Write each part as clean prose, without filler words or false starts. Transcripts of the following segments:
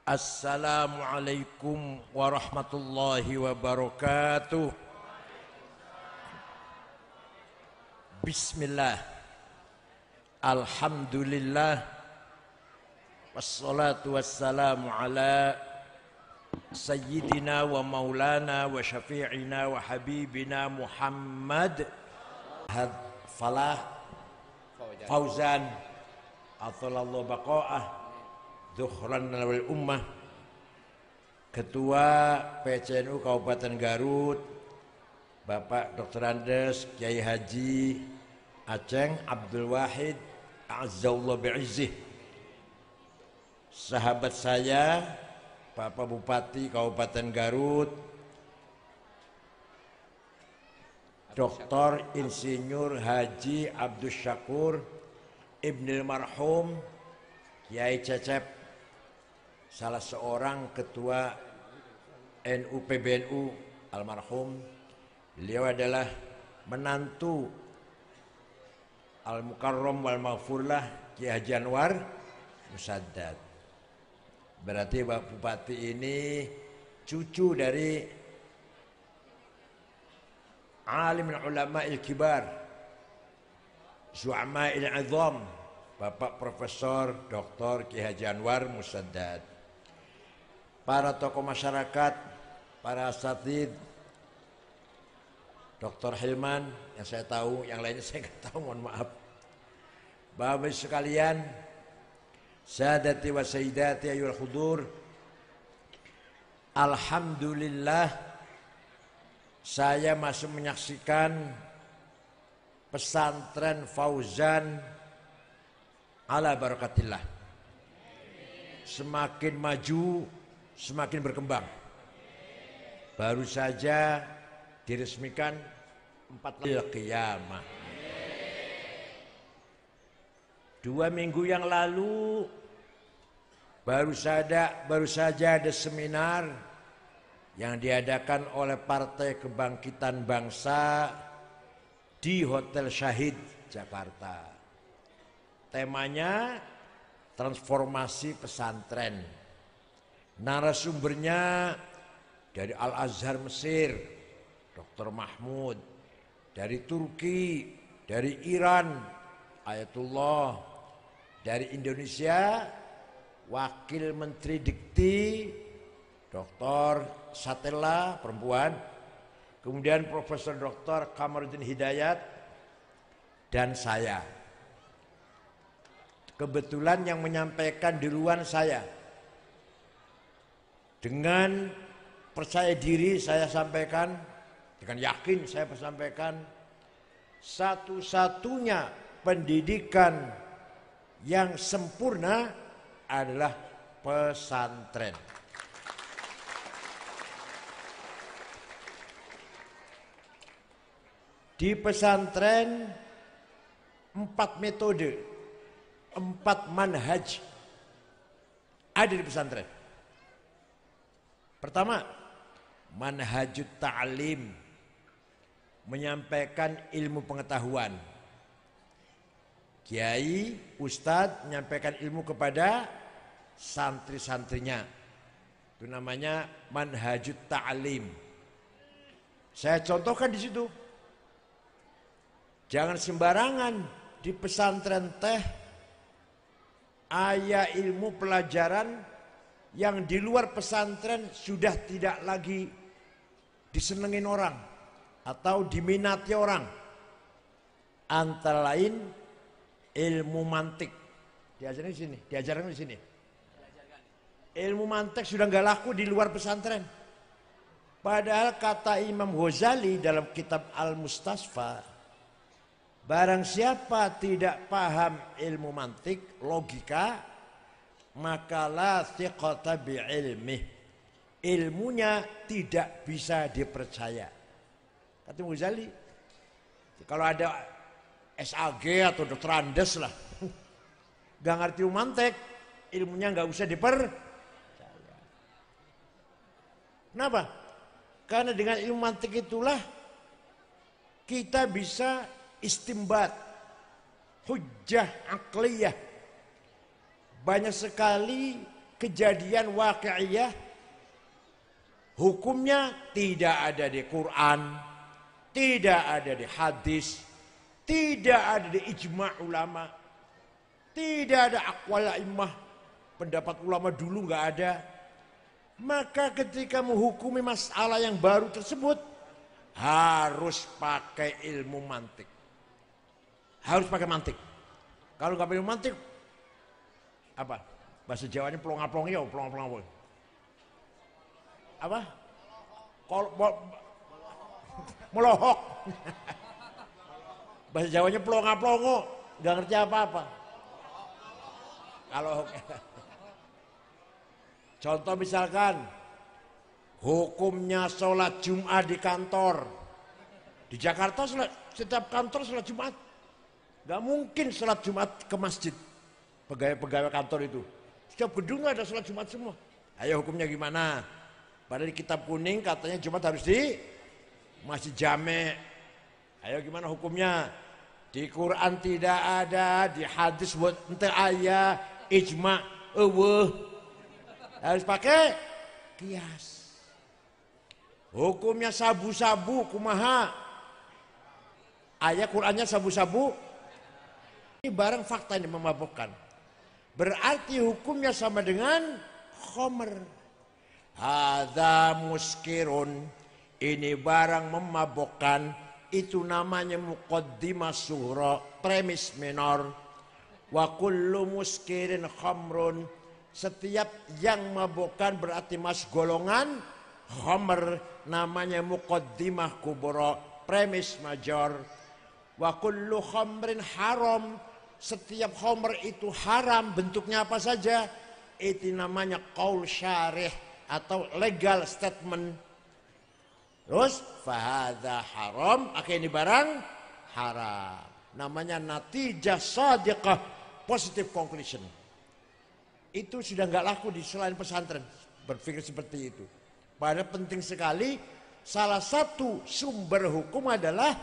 Assalamualaikum warahmatullahi wabarakatuh. Bismillah. Alhamdulillah. Wassalatu wassalamu ala sayyidina wa maulana wa syafi'ina wa habibina Muhammad Fauzan athalallahu baqa'ah Zuhran wal Ummah, Ketua PCNU Kabupaten Garut, Bapak Dr. Andes Kiai Haji Aceng Abdul Wahid Azzallahu bi'izzih, sahabat saya Bapak Bupati Kabupaten Garut, Dr. Insinyur Haji Abdus Syakur Ibnil Marhum Kiai Cecep, salah seorang ketua NU PBNU almarhum. Beliau adalah menantu Al-Mukarram wal Maghfurlah Kiai Haji Anwar Musaddad. Berarti Pak Bupati ini cucu dari alim ulama il-kibar, zu'ama il-azam, Bapak Profesor Dr. Kiai Haji Anwar Musaddad. Para tokoh masyarakat, para asatidz, Dr. Hilman yang saya tahu, yang lainnya saya nggak tahu, mohon maaf. Bapak Ibu sekalian, sadati wa sayyidati ayyuhal hudur, alhamdulillah saya masih menyaksikan pesantren Fauzan ala barakatillah semakin maju, semakin berkembang. Baru saja diresmikan 4 Qiyamah. 2 minggu yang lalu baru saja ada seminar yang diadakan oleh Partai Kebangkitan Bangsa di Hotel Syahid Jakarta. Temanya transformasi pesantren. Narasumbernya dari Al-Azhar Mesir, Dr. Mahmud, dari Turki, dari Iran, Ayatullah, dari Indonesia, Wakil Menteri Dikti, Dr. Satella, perempuan, kemudian Profesor Dr. Kamarudin Hidayat, dan saya. Kebetulan yang menyampaikan duluan saya. Dengan percaya diri saya sampaikan, dengan yakin saya sampaikan, satu-satunya pendidikan yang sempurna adalah pesantren. Di pesantren 4 metode, 4 manhaj ada di pesantren. Pertama, manhajut ta'lim, menyampaikan ilmu pengetahuan. Kiai, ustadz menyampaikan ilmu kepada santri-santrinya. Itu namanya manhajut ta'lim. Saya contohkan di situ. Jangan sembarangan di pesantren teh aya ilmu pelajaran yang di luar pesantren sudah tidak lagi disenengin orang atau diminati orang. Antara lain ilmu mantik. Diajarkan di sini. Ilmu mantik sudah nggak laku di luar pesantren. Padahal kata Imam Ghazali dalam kitab Al-Mustasfa, barang siapa tidak paham ilmu mantik, logika, maka la thiqata bi'ilmih, ilmunya tidak bisa dipercaya. Kata Ghazali, kalau ada SAG atau Dr. Andes lah, gak ngerti mantek, ilmunya gak usah dipercaya. Kenapa? Karena dengan ilmu mantek itulah kita bisa istimbat, hujjah akliyah. Banyak sekali kejadian waqi'iyah, hukumnya tidak ada di Quran, tidak ada di hadis, tidak ada di ijma' ulama, tidak ada aqwal a'immah, pendapat ulama dulu nggak ada. Maka ketika menghukumi masalah yang baru tersebut harus pakai ilmu mantik. Harus pakai mantik. Kalau nggak pakai mantik, apa? Bahasa Jawanya pelonga-pelong ya, pelonga-pelong apa? Melohok. Bahasa Jawanya pelonga-pelongo, nggak ngerti apa-apa. Kalau contoh misalkan hukumnya sholat Jumat di kantor. Di Jakarta setiap kantor sholat Jumat. Gak mungkin sholat Jumat ke masjid. Pegawai-pegawai kantor itu. Setiap gedung ada sholat Jumat semua. Ayo hukumnya gimana? Padahal di kitab kuning katanya Jumat harus di Masjid Jame'. Ayo gimana hukumnya? Di Quran tidak ada, di hadis buat ente ayah, ijma' harus pakai kias. Hukumnya sabu-sabu kumaha? Ayat Qurannya sabu-sabu. Ini barang fakta yang memabukkan. Berarti hukumnya sama dengan khomer. Hadza muskirun. Ini barang memabukkan. Itu namanya muqaddimah sughra, premis minor. Wa kullu muskirin khamrun. Setiap yang mabukkan berarti mas golongan khamr, namanya muqaddimah kubra, premis major. Wa kullu khamrin haram. Setiap khamr itu haram, bentuknya apa saja. Itu namanya qaul syarih atau legal statement. Terus fahadha haram, akhirnya ini barang haram. Namanya natijah sadiqah, positive conclusion. Itu sudah nggak laku di selain pesantren berpikir seperti itu. Padahal penting sekali. Salah satu sumber hukum adalah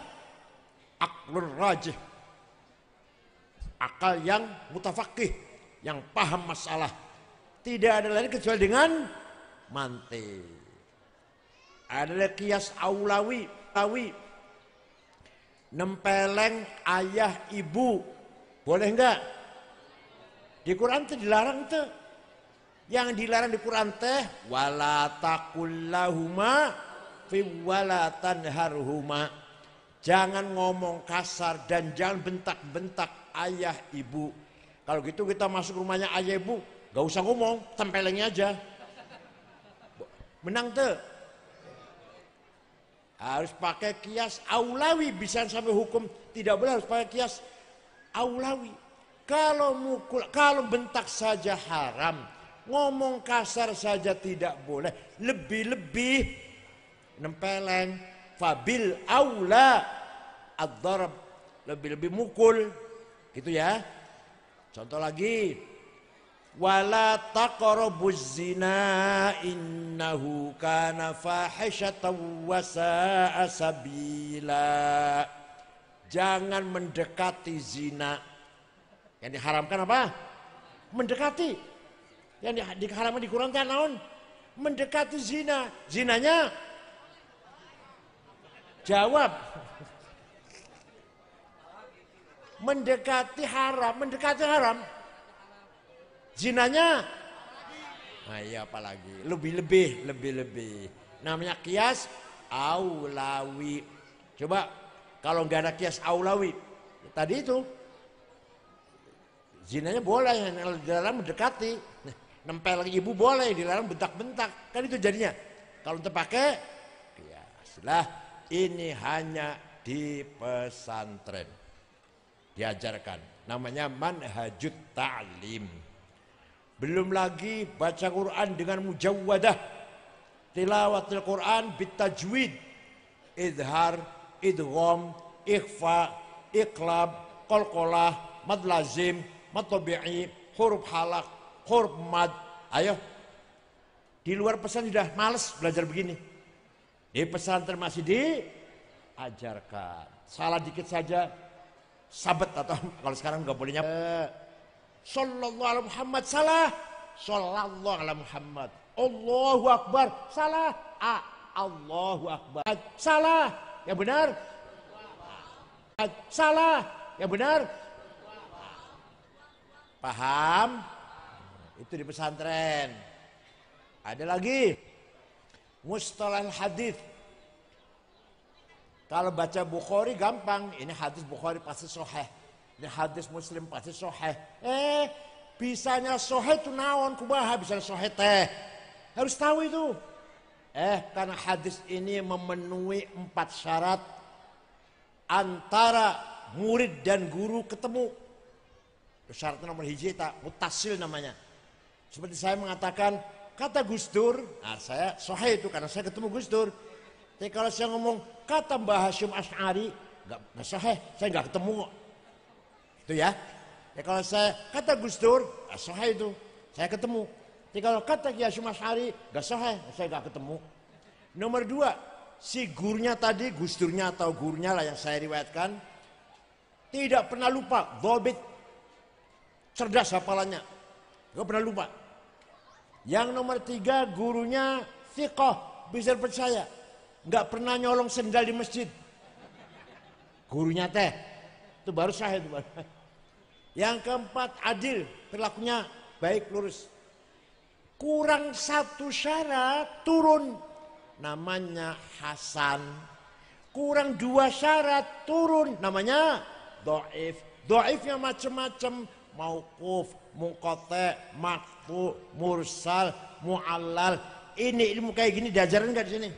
aqlur rajih, akal yang mutafaqih, yang paham masalah. Tidak ada lain kecuali dengan mantik. Adalah kias aulawi, nempeleng ayah ibu, boleh enggak? Di Quran itu dilarang tuh. Yang dilarang di Quran teh wala taqul lahuma fi wala tanharhuma. Jangan ngomong kasar dan jangan bentak-bentak ayah ibu. Kalau gitu kita masuk rumahnya ayah ibu, gak usah ngomong, tempelengnya aja. Menang tuh. Harus pakai kias aulawi, bisa sampai hukum tidak boleh, harus pakai kias aulawi. Kalau mukul, kalau bentak saja haram, ngomong kasar saja tidak boleh, lebih-lebih nempeleng, fabil aula ad-darab, lebih-lebih mukul, gitu ya. Contoh lagi, wala taqrabuz zina innahu kana fahisyatan wa sa'a sabila. Jangan mendekati zina. Yang diharamkan apa? Mendekati. Yang diharamkan di Quran kan naon? Mendekati zina. Zinanya jawab. Mendekati haram, mendekati haram. Zinanya, nah iya apalagi, lebih. Namanya kias aulawi. Coba kalau nggak ada kias aulawi, tadi itu zinanya boleh, dilarang mendekati, nempel ibu boleh, dilarang bentak-bentak, kan itu jadinya. Kalau untuk pakai kias lah, ini hanya di pesantren diajarkan, namanya manhajut ta'lim. Belum lagi baca Quran dengan mujawwadah, tilawatul Quran bitajwid, idhar, idgham, ikhfa, iqlab, qalqalah, mad lazim, mad tabi'i, huruf halak, huruf mad. Ayo, di luar pesan sudah males belajar begini. Di pesantren masih diajarkan. Salah dikit saja sabat, atau kalau sekarang nggak boleh nyapa sallallahu alaihi Muhammad, salah Sallallahu ala Muhammad. Allahu Akbar. Salah. Allahu Akbar. Salah. Yang benar. Salah. Yang benar. Paham? Itu di pesantren. Ada lagi. Mustalah hadis. Kalau baca Bukhari gampang. Ini hadis Bukhari pasti sahih. Ini hadis Muslim pasti sahih. Bisanya sahih itu naon kumaha bisanya sahih teh. Harus tahu itu. Karena hadis ini memenuhi 4 syarat antara murid dan guru ketemu. Syarat nomor hiji tak mutasil namanya. Seperti saya mengatakan kata Gus Dur, nah saya sahih itu karena saya ketemu Gus Dur. Tapi kalau saya ngomong kata Mbah Hasyim Asy'ari, nggak sahih, saya nggak ketemu. Itu ya. Kalau saya kata Gus Dur, sahih itu, saya ketemu. Tapi kalau kata Kiai Hasyim Asy'ari, nggak sahih, saya nggak ketemu. Nomor 2, si gurunya tadi, Gus Durnya atau gurunya lah yang saya riwayatkan, tidak pernah lupa, dhobit, cerdas hafalannya, nggak pernah lupa. Yang nomor 3, gurunya thiqah, bisa percaya, nggak pernah nyolong sendal di masjid. Gurunya teh, itu baru sahih itu. Yang keempat, adil, perilakunya baik, lurus. Kurang 1 syarat, turun, namanya hasan. Kurang 2 syarat, turun, namanya dhaif. Dhaifnya macam-macam, mauquf, munqati', maqtu', mursal, mu'allal. Ini ilmu kayak gini diajarin nggak di sini?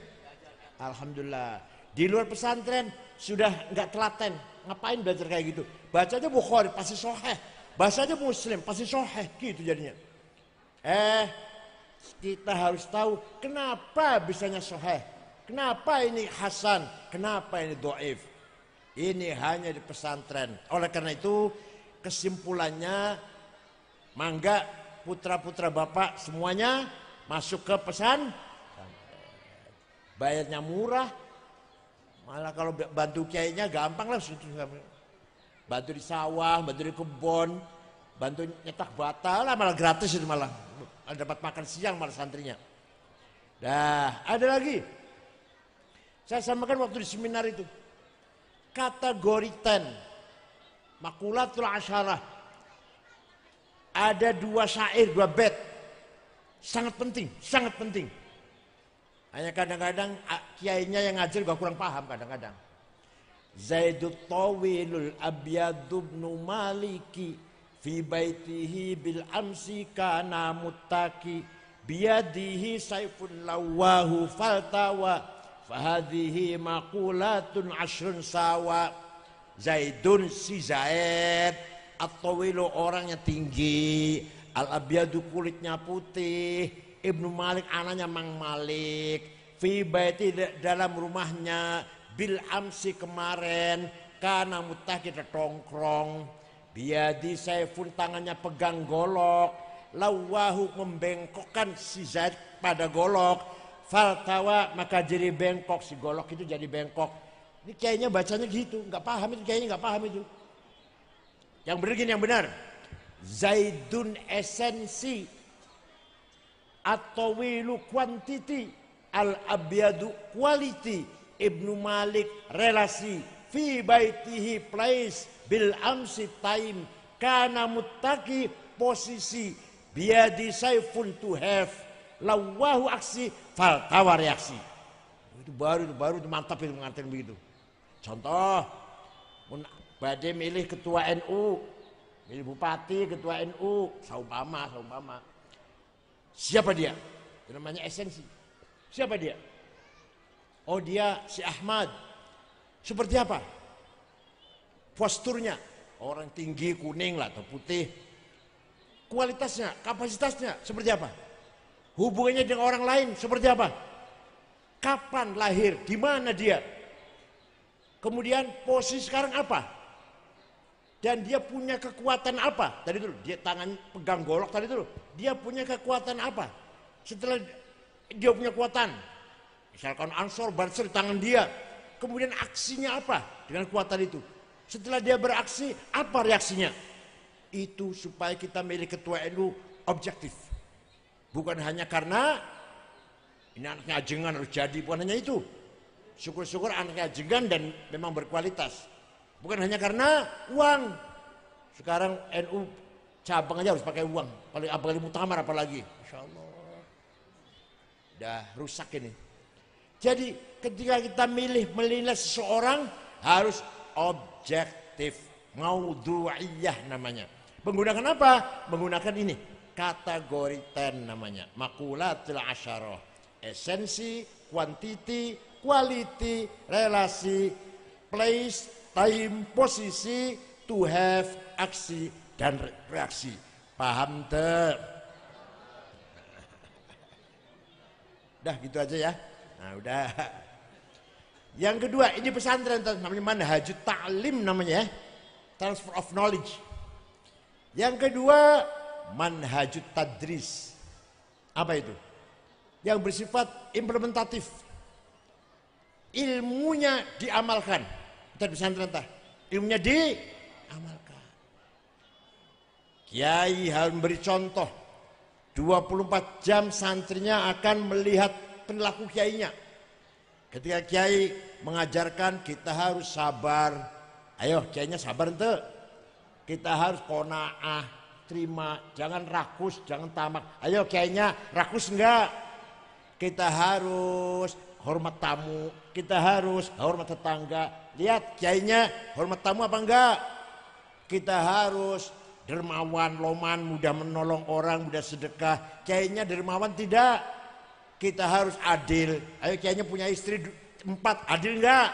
Alhamdulillah. Di luar pesantren sudah nggak telaten. Ngapain belajar kayak gitu? Bacanya Bukhari pasti sahih. Bacanya Muslim pasti sahih. Gitu jadinya. Kita harus tahu kenapa bisanya sahih. Kenapa ini hasan? Kenapa ini dhaif? Ini hanya di pesantren. Oleh karena itu kesimpulannya, mangga putra-putra Bapak semuanya masuk ke pesantren. Bayarnya murah, malah kalau bantu kiainya gampang lah. Bantu di sawah, bantu di kebun, bantu nyetak bata lah, malah gratis itu malah. Dapat makan siang malah santrinya. Dah, ada lagi. Saya sampaikan waktu di seminar itu. Kategori 10, Maqulatul Asyarah. Ada 2 syair, 2 bait. Sangat penting, sangat penting. Hanya kadang-kadang kiainya yang ngajar gak kurang paham kadang-kadang. Zaidut tawilul abyadu ibnu maliki fi baitihi bil amsi kana muttaki biyadihi saifun lawahu faltawa fahadhihi maqulatun ashrun sawa. Zaidun si Zaid, at-tawilu orangnya tinggi, al-abyadu kulitnya putih, Ibnu Malik anaknya Mang Malik, fi baiti dalam rumahnya, bil amsi kemarin, kana muttaki tongkrong, biadi saifun tangannya pegang golok, lawahu membengkokkan si Zaid pada golok, faltawa maka jadi bengkok, si golok itu jadi bengkok. Ini kayaknya bacanya gitu, nggak paham itu, kayaknya nggak paham itu. Yang benar gini, yang benar. Zaidun esensi, at-tawilu quantity, al-abyadu quality, Ibnu Malik relasi, fi baitihi place, bil amsi time, kana muttaki posisi, biadi saifun to have, lawahu aksi, faltawa reaksi. Itu baru itu mantap itu mengantin begitu. Contoh, badai milih ketua NU, milih bupati, ketua NU, saumpama. Siapa dia? Itu namanya esensi. Siapa dia? Oh dia si Ahmad. Seperti apa? Posturnya, orang tinggi, kuning lah atau putih. Kualitasnya, kapasitasnya seperti apa? Hubungannya dengan orang lain seperti apa? Kapan lahir? Di mana dia? Kemudian posisi sekarang apa? Dan dia punya kekuatan apa? Tadi dulu, dia tangan pegang golok tadi dulu. Dia punya kekuatan apa? Setelah dia punya kekuatan, misalkan Ansor, Bansor di tangan dia. Kemudian aksinya apa dengan kekuatan itu? Setelah dia beraksi, apa reaksinya? Itu supaya kita milih ketua NU objektif. Bukan hanya karena ini anaknya ajengan harus jadi, bukan hanya itu. Syukur-syukur anaknya ajengan dan memang berkualitas. Bukan hanya karena uang. Sekarang NU cabang aja harus pakai uang. Apalagi muktamar apalagi. Masya Allah. Udah rusak ini. Jadi ketika kita menilai seseorang harus objektif. Maudhu'iyah namanya. Menggunakan apa? Menggunakan ini. Kategori 10 namanya. Maqulatul asyarah. Esensi, quantity, quality, relasi, place, time, posisi, to have, aksi, dan reaksi. Paham tuh? Udah gitu aja ya. Nah udah. Yang kedua, ini pesantren namanya manhajut ta'lim namanya ya. Transfer of knowledge. Yang kedua, manhajut tadris. Apa itu? Yang bersifat implementatif. Ilmunya diamalkan. Kita pesantren tah. Ilmunya diamalkan. Kiai harus memberi contoh. 24 jam santrinya akan melihat perilaku kiainya. Ketika kiai mengajarkan kita harus sabar. Ayo kiainya sabar ente. Kita harus qanaah, terima, jangan rakus, jangan tamak. Ayo kiainya rakus enggak? Kita harus hormat tamu, kita harus hormat tetangga. Lihat kiainya hormat tamu apa enggak? Kita harus dermawan, loman, mudah menolong orang, mudah sedekah. Kiainya dermawan tidak? Kita harus adil. Ayo kiainya punya istri 4, adil enggak?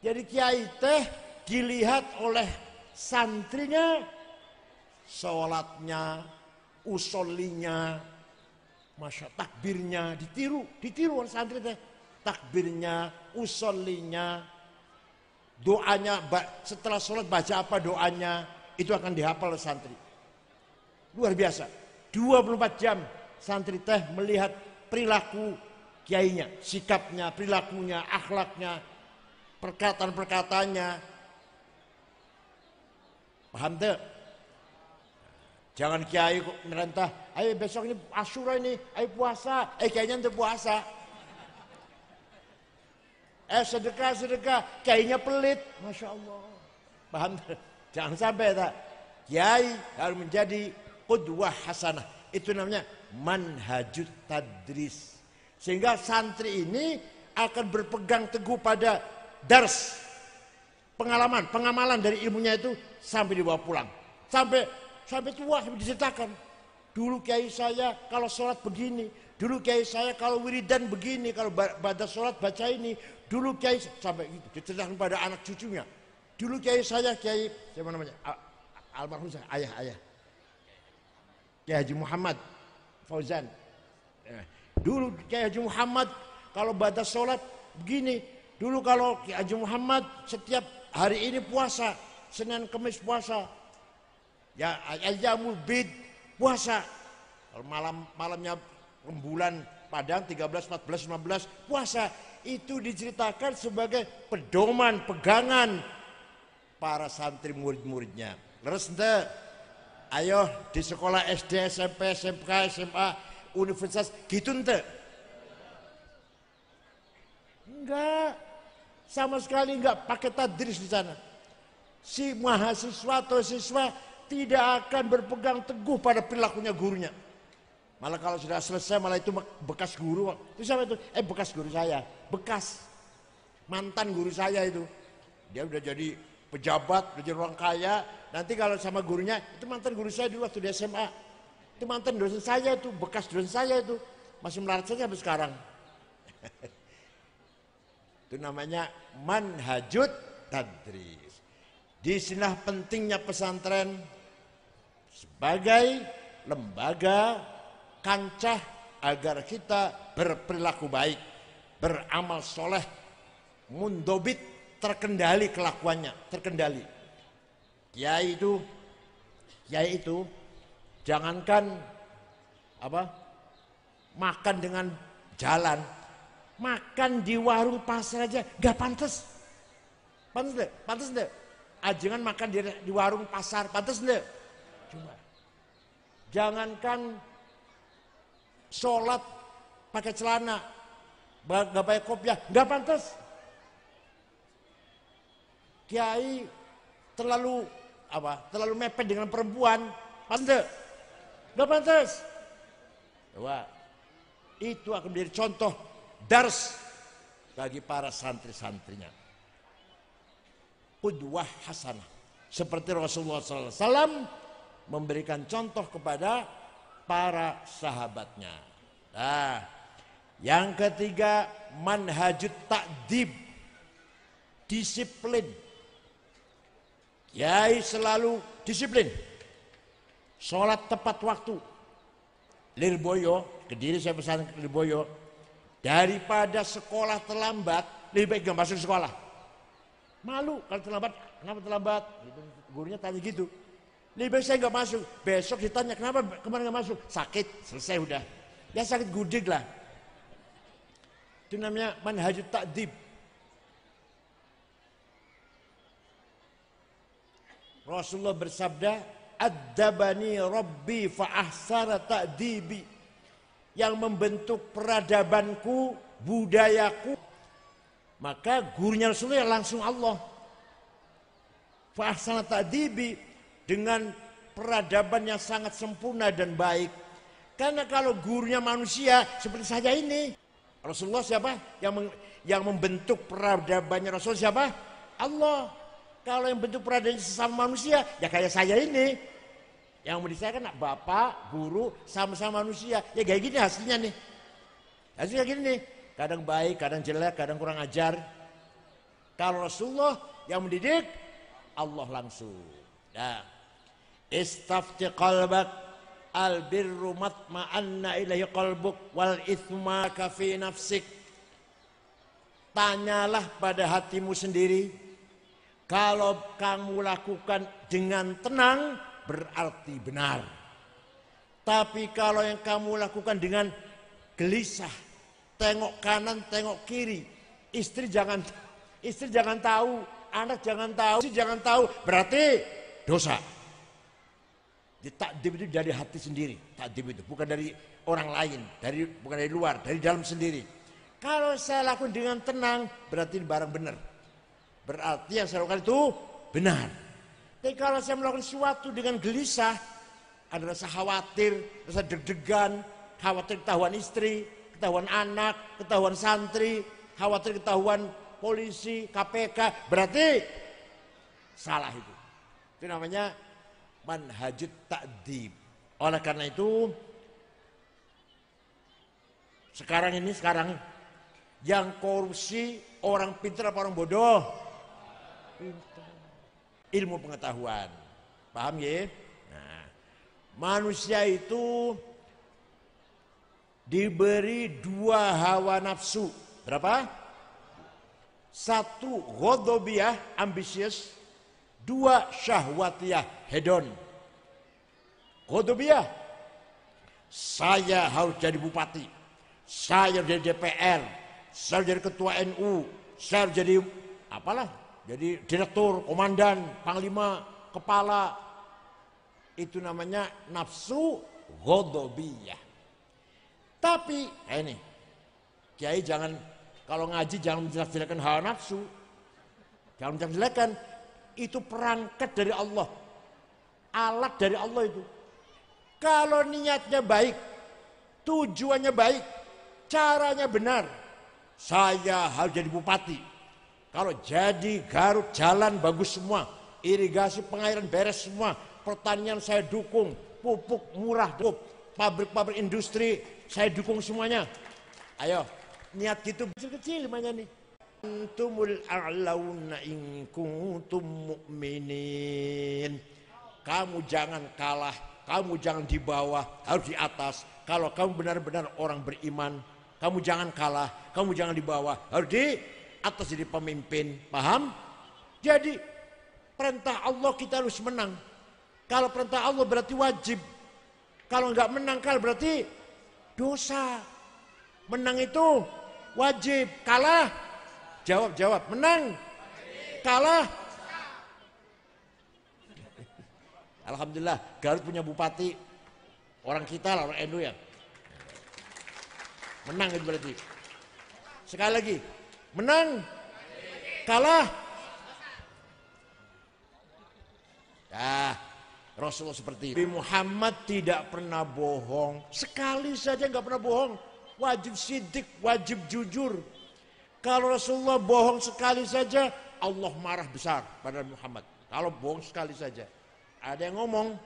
Jadi kiai teh dilihat oleh santrinya, sholatnya, usollinya, masya takbirnya ditiru oleh santri teh, takbirnya, usollinya, doanya setelah sholat baca apa doanya, itu akan dihafal oleh santri. Luar biasa. 24 jam santri teh melihat perilaku kiainya, sikapnya, perilakunya, akhlaknya, perkataan-perkataannya. Paham tuh? Jangan kiai kok merintah, ayo besok ini Asyura ini, ayo puasa. Kiainya untuk puasa. Sedekah, kiainya pelit. Masya Allah. Paham tuh? Jangan sampai tak. Kiai harus menjadi qudwah hasanah. Itu namanya manhajut tadris. Sehingga santri ini akan berpegang teguh pada dars, pengamalan dari ilmunya itu sampai dibawa pulang, sampai tua, sampai diceritakan. Dulu kiai saya kalau sholat begini, dulu kiai saya kalau wiridan begini, kalau pada sholat baca ini, dulu kiai sampai gitu diceritakan pada anak cucunya. Dulu kiai saya, kiai siapa namanya, almarhum saya, ayah Kiai Haji Muhammad Fauzan. Dulu Kiai Haji Muhammad kalau pada sholat begini. Dulu kalau Kiai Haji Muhammad setiap hari ini puasa, Senin Kamis puasa, ya ayyamul bid puasa, kalau malamnya rembulan Padang 13, 14, 15 puasa. Itu diceritakan sebagai pedoman, pegangan para santri murid-muridnya. Leres ente? Ayo di sekolah SD, SMP, SMK, SMA, universitas gitu ente? Enggak. Sama sekali enggak pakai tadris di sana. Si mahasiswa atau siswa tidak akan berpegang teguh pada perilakunya gurunya. Malah kalau sudah selesai malah itu bekas guru. Itu siapa itu? Bekas guru saya. Bekas mantan guru saya itu. Dia udah jadi pejabat, udah jadi orang kaya. Nanti kalau sama gurunya, itu mantan guru saya dulu waktu di SMA. Itu mantan dosen saya itu, bekas dosen saya itu. Masih melarat saja sampai sekarang. Itu namanya manhajut tadris. Disinilah pentingnya pesantren sebagai lembaga kancah agar kita berperilaku baik, beramal soleh, mundobit, terkendali kelakuannya, terkendali. Kiai itu jangankan makan dengan jalan, makan di warung pasar aja gak pantas. Pantas deh? Ajangan makan di warung pasar, pantas deh? Coba. Jangankan sholat pakai celana, nggak pakai kopiah, nggak pantas. Kiai terlalu terlalu mepet dengan perempuan, pantas, nggak pantas. Coba. Itu akan menjadi contoh dars bagi para santri-santrinya. Qudwah hasanah. Seperti Rasulullah SAW memberikan contoh kepada para sahabatnya. Nah, yang ketiga, manhajut ta'dib, disiplin. Kiai selalu disiplin. Sholat tepat waktu. Lirboyo, Kediri saya pesan ke Lirboyo, daripada sekolah terlambat, lebih baik gak masuk sekolah. Malu kalau terlambat, kenapa terlambat? Gitu. Gurunya tanya gitu. Lebih baik saya gak masuk. Besok ditanya kenapa kemarin gak masuk? Sakit, selesai udah. Ya sakit gudik lah. Itu namanya manhajut ta'dib. Rasulullah bersabda, "Addabani Rabbi fa ahsana ta'dibi." Yang membentuk peradabanku, budayaku, maka gurunya Rasulullah langsung Allah. Fa ahsana ta'dibi, dengan peradaban yang sangat sempurna dan baik. Karena kalau gurunya manusia seperti saya ini, Rasulullah siapa? Yang membentuk peradabannya Rasulullah siapa? Allah. Kalau yang bentuk peradaban sesama manusia, ya kayak saya ini. Yang mau saya kan bapak, guru, sama-sama manusia. Ya kayak gini hasilnya nih. Hasilnya gini nih. Kadang baik, kadang jelek, kadang kurang ajar. Kalau Rasulullah yang mendidik, Allah langsung. Nah, istafti qalbak albirru matma'anna ilahi qalbuk wal ithma kafi nafsik. Tanyalah pada hatimu sendiri. Kalau kamu lakukan dengan tenang, berarti benar. Tapi kalau yang kamu lakukan dengan gelisah, tengok kanan, tengok kiri, istri jangan tahu, anak jangan tahu, berarti dosa. Takdib itu dari hati sendiri, takdib itu bukan dari orang lain, bukan dari luar, dari dalam sendiri. Kalau saya lakukan dengan tenang, berarti barang benar. Berarti yang saya lakukan itu benar. Tapi kalau saya melakukan sesuatu dengan gelisah, ada rasa khawatir, rasa deg-degan, khawatir ketahuan istri, ketahuan anak, ketahuan santri, khawatir ketahuan polisi, KPK, berarti salah itu. Itu namanya manhajut ta'dib. Oleh karena itu, sekarang yang korupsi orang pintar apa orang bodoh? Ilmu pengetahuan. Paham ya? Nah, manusia itu diberi dua hawa nafsu. Berapa? Satu ghadabiyah, ambisius. Dua syahwatiyah, hedon. Ghadabiyah, saya harus jadi bupati, saya jadi DPR, saya jadi ketua NU, saya jadi apalah, jadi direktur, komandan, panglima, kepala. Itu namanya nafsu ghadabiyah. Tapi ini kiai jangan, kalau ngaji jangan menjelek-jelekan hawa nafsu, jangan menjelek-jelekan. Itu perangkat dari Allah, alat dari Allah itu. Kalau niatnya baik, tujuannya baik, caranya benar, saya harus jadi bupati. Kalau jadi Garut jalan bagus semua, irigasi pengairan beres semua, pertanian saya dukung, pupuk murah, pabrik-pabrik industri saya dukung semuanya. Ayo, niat gitu kecil-kecil namanya nih. Antumul a'launa in kuntum mu'minin. Kamu jangan kalah, kamu jangan di bawah, harus di atas. Kalau kamu benar-benar orang beriman, kamu jangan kalah, kamu jangan di bawah, harus di atas jadi pemimpin. Paham? Jadi perintah Allah kita harus menang. Kalau perintah Allah berarti wajib. Kalau enggak menang berarti dosa. Menang itu wajib, kalah jawab, menang, kalah. Alhamdulillah Garut punya bupati orang kita lah, orang NU ya. Menang itu berarti. Sekali lagi, menang, kalah. Ya, Rasulullah seperti itu. Muhammad tidak pernah bohong. Sekali saja nggak pernah bohong. Wajib sidik, wajib jujur. Kalau Rasulullah bohong sekali saja, Allah marah besar pada Muhammad. Kalau bohong sekali saja. Ada yang ngomong,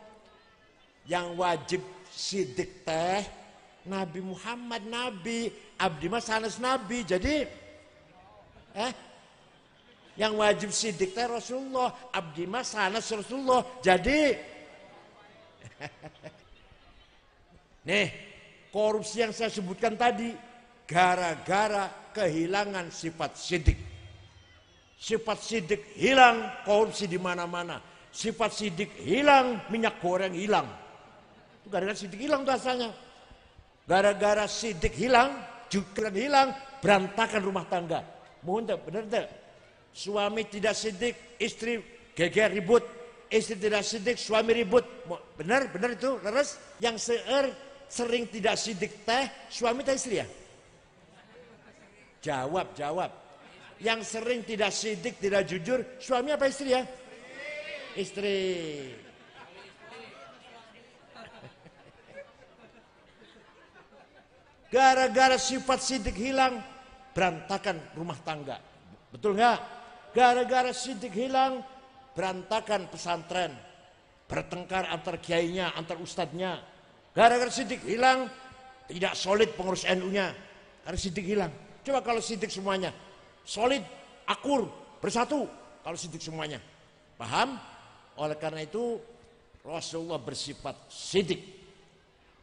yang wajib sidik teh Nabi Muhammad, Nabi Abdi Mas Sanes Nabi. Jadi yang wajib sidik teh Rasulullah, Abdi Mas Sanes Rasulullah. Jadi nih, korupsi yang saya sebutkan tadi gara-gara kehilangan sifat sidik. Sifat sidik hilang, korupsi di mana-mana. Sifat sidik hilang, minyak goreng hilang. Itu gara-gara sidik hilang tuh asalnya. Gara-gara sidik hilang, juga hilang, berantakan rumah tangga. Mohon tak, benar tak? Suami tidak sidik, istri geger ribut. Istri tidak sidik, suami ribut. Benar, benar itu, leres. Yang sering tidak sidik teh, suami teh istri ya? Jawab. Yang sering tidak sidik, tidak jujur, suami apa istri ya? Istri. Gara-gara sifat sidik hilang, berantakan rumah tangga. Betul nggak? Gara-gara sidik hilang, berantakan pesantren. Bertengkar antar kiainya, antar ustadznya. Gara-gara sidik hilang, tidak solid pengurus NU-nya. Karena sidik hilang. Coba kalau sidik semuanya, solid, akur, bersatu. Kalau sidik semuanya. Paham? Oleh karena itu, Rasulullah bersifat sidik.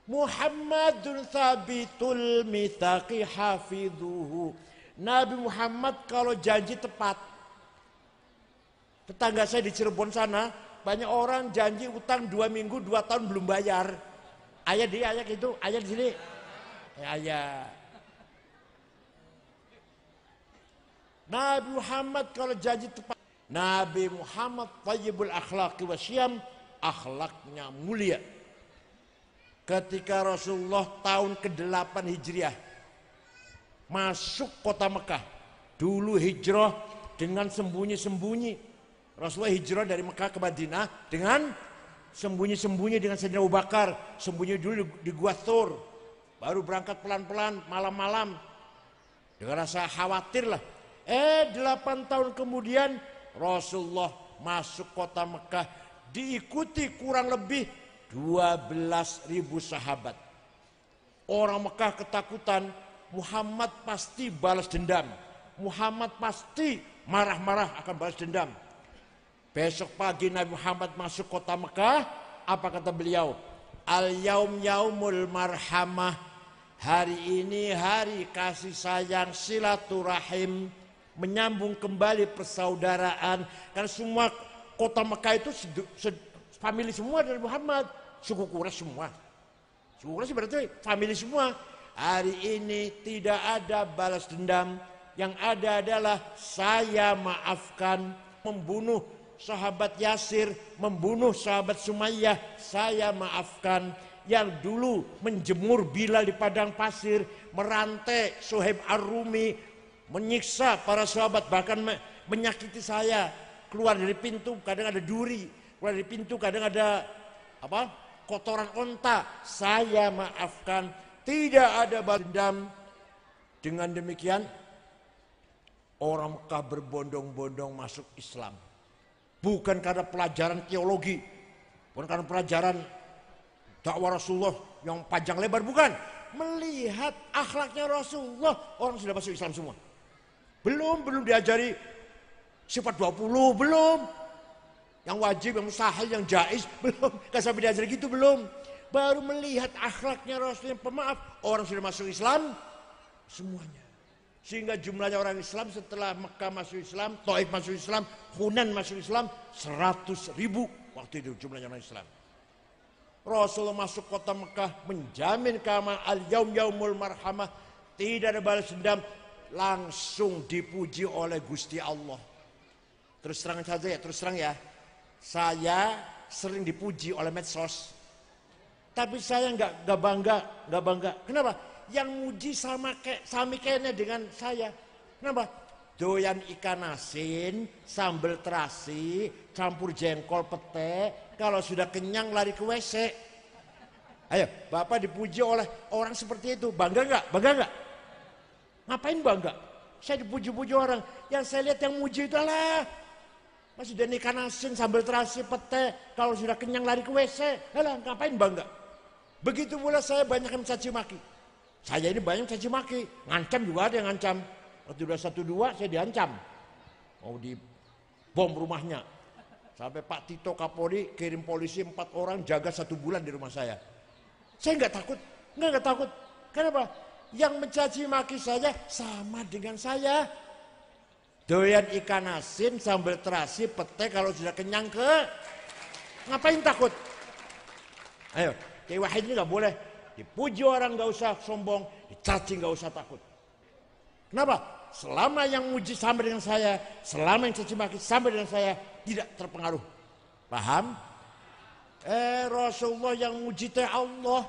Muhammadun thabitul mitsaqi hafidhuhu. Nabi Muhammad kalau janji tepat. Tetangga saya di Cirebon sana, banyak orang janji utang 2 minggu, 2 tahun belum bayar. Ayah gitu, ayah di sini. Ayah. Nabi Muhammad kalau janji tepat. Nabi Muhammad thayyibul akhlaqi wasyam, akhlaknya mulia. Ketika Rasulullah tahun ke-8 Hijriah masuk kota Mekah, dulu hijrah dengan sembunyi-sembunyi. Rasulullah hijrah dari Mekah ke Madinah dengan sembunyi-sembunyi dengan Sayyidina Abu Bakar, sembunyi dulu di Gua Thur, baru berangkat pelan-pelan malam-malam dengan rasa khawatir lah. 8 tahun kemudian Rasulullah masuk kota Mekah, diikuti kurang lebih 12.000 sahabat. Orang Mekah ketakutan, Muhammad pasti balas dendam. Muhammad pasti marah-marah akan balas dendam. Besok pagi Nabi Muhammad masuk kota Mekah, apa kata beliau? Al-yaum yaumul marhamah. Hari ini hari kasih sayang, silaturahim, menyambung kembali persaudaraan. Karena semua kota Mekah itu family semua dari Muhammad. Suku Quraisy semua. Suku Quraisy berarti family semua. Hari ini tidak ada balas dendam. Yang ada adalah saya maafkan. Membunuh sahabat Yasir, membunuh sahabat Sumayyah, saya maafkan. Yang dulu menjemur Bilal di padang pasir, merantai Suhaib Ar-Rumi, menyiksa para sahabat, bahkan menyakiti saya. Keluar dari pintu kadang ada duri, keluar dari pintu kadang ada kotoran onta. Saya maafkan, tidak ada balas dendam. Dengan demikian orang Mekah berbondong-bondong masuk Islam. Bukan karena pelajaran teologi, bukan karena pelajaran dakwah Rasulullah yang panjang lebar, bukan. Melihat akhlaknya Rasulullah, orang sudah masuk Islam semua. Belum diajari sifat 20, belum. Yang wajib, yang mustahil, yang jaiz, belum. Gak sampai diajari gitu, belum. Baru melihat akhlaknya Rasul yang pemaaf, orang sudah masuk Islam semuanya. Sehingga jumlahnya orang Islam setelah Mekah masuk Islam, Taif masuk Islam, Hunan masuk Islam, 100.000 waktu itu jumlahnya orang Islam. Rasulullah masuk kota Mekah menjamin keamanan, al-yaum yaumul marhamah, tidak ada balas dendam, langsung dipuji oleh Gusti Allah. Terus terang saja ya, terus terang ya. Saya sering dipuji oleh medsos. Tapi saya nggak bangga. Kenapa? Yang muji sami kayaknya dengan saya. Kenapa? Doyan ikan asin, sambal terasi, campur jengkol pete. Kalau sudah kenyang lari ke WC. Ayo, Bapak dipuji oleh orang seperti itu, bangga nggak? Bangga nggak? Ngapain bangga? Saya dipuji-puji orang. Yang saya lihat yang muji itu adalah masih dan ikan asin, sambal terasi, pete. Kalau sudah kenyang lari ke WC. Alah, ngapain bangga? Begitu pula saya banyak yang mencaci maki. Saya ini banyak caci maki, ngancam juga ada yang ngancam. Waktu 212 saya diancam, mau dibom rumahnya. Sampai Pak Tito Kapolri kirim polisi 4 orang jaga 1 bulan di rumah saya. Saya nggak takut, nggak takut. Kenapa? Yang mencaci maki saya sama dengan saya. Doyan ikan asin, sambal terasi, pete kalau sudah kenyang ngapain takut? Ayo, Kiai Wahid ini nggak boleh. Dipuji orang nggak usah sombong, dicaci nggak usah takut. Kenapa? Selama yang muji sama dengan saya, selama yang caci maki sama dengan saya, tidak terpengaruh. Paham? Rasulullah yang muji teh Allah.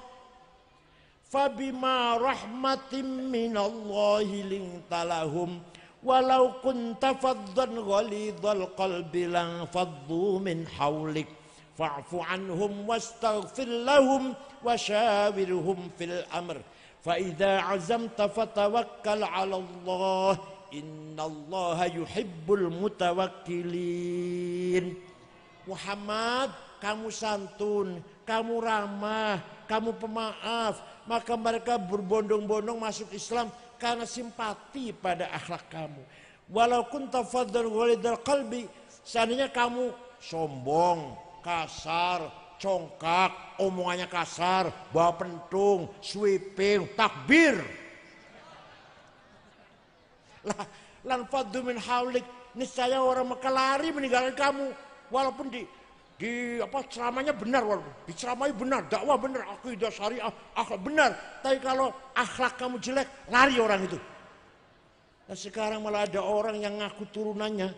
Fabima rahmatim minallahi lintalahum walau kunta faddan ghalidhal qalbi lang faddu min hawlik fa'fu anhum wastaghfir lahum وشاورهم في الأمر فإذا عزمت فتوكل على الله إن الله يحب المتوكلين. Muhammad, kamu santun, kamu ramah, kamu pemaaf, maka mereka berbondong-bondong masuk Islam karena simpati pada akhlak kamu. Walau kunta faddan ghalidhal qalbi, seandainya kamu sombong, kasar, congkak, omongannya kasar, bawa pentung, sweeping, takbir. Lan faddu min haulik, niscaya orang Mekah lari meninggalkan kamu. Walaupun di ceramahnya benar, walaupun diceramai benar, dakwah benar, akidah syariah, akhlak benar. Tapi kalau akhlak kamu jelek, lari orang itu. Nah, sekarang malah ada orang yang ngaku turunannya,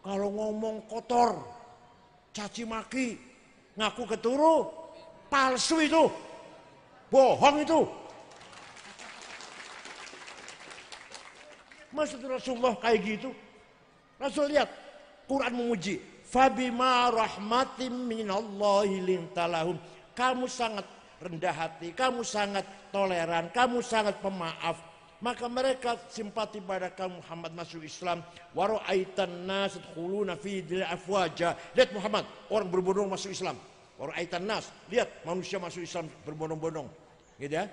kalau ngomong kotor, caci maki, ngaku keturu, palsu itu, bohong itu. Maksud Rasulullah kayak gitu? Rasul lihat, Quran memuji, fabima rahmatim minallahi lintalahum. Kamu sangat rendah hati, kamu sangat toleran, kamu sangat pemaaf. Maka mereka simpati pada kamu Muhammad masuk Islam. Wa ra'aitan nas yadkhuluna fi dinil afwaja. Lihat Muhammad, orang berbondong masuk Islam. Wa ra'aitan nas, lihat manusia masuk Islam berbondong-bondong. Gitu ya.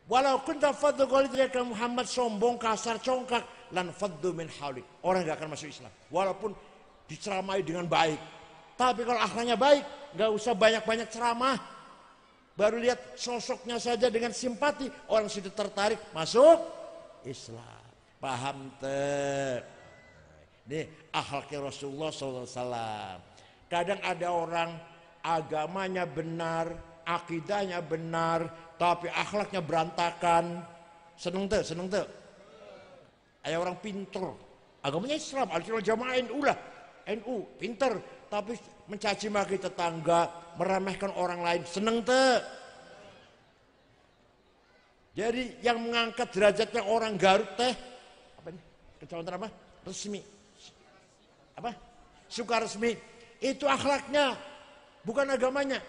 Walau kunta faddu ghalidha Muhammad sombong, kasar, congkak, lan faddu min haulik. Orang enggak akan masuk Islam. Walaupun diceramai dengan baik. Tapi kalau akhlaknya baik, enggak usah banyak-banyak ceramah. Baru lihat sosoknya saja dengan simpati, orang sudah tertarik masuk Islam. Paham teh? Ini akhlaknya Rasulullah SAW. Kadang ada orang agamanya benar, akidahnya benar, tapi akhlaknya berantakan. Seneng teh? Ada orang pinter, agamanya Islam, al-sunnah jamaah NU, pinter, tapi mencaci maki tetangga, meremehkan orang lain, seneng teh. Jadi yang mengangkat derajatnya orang Garut teh, apa ini? Kecamatan apa? Resmi. Apa? Sukaresmi. Itu akhlaknya, bukan agamanya.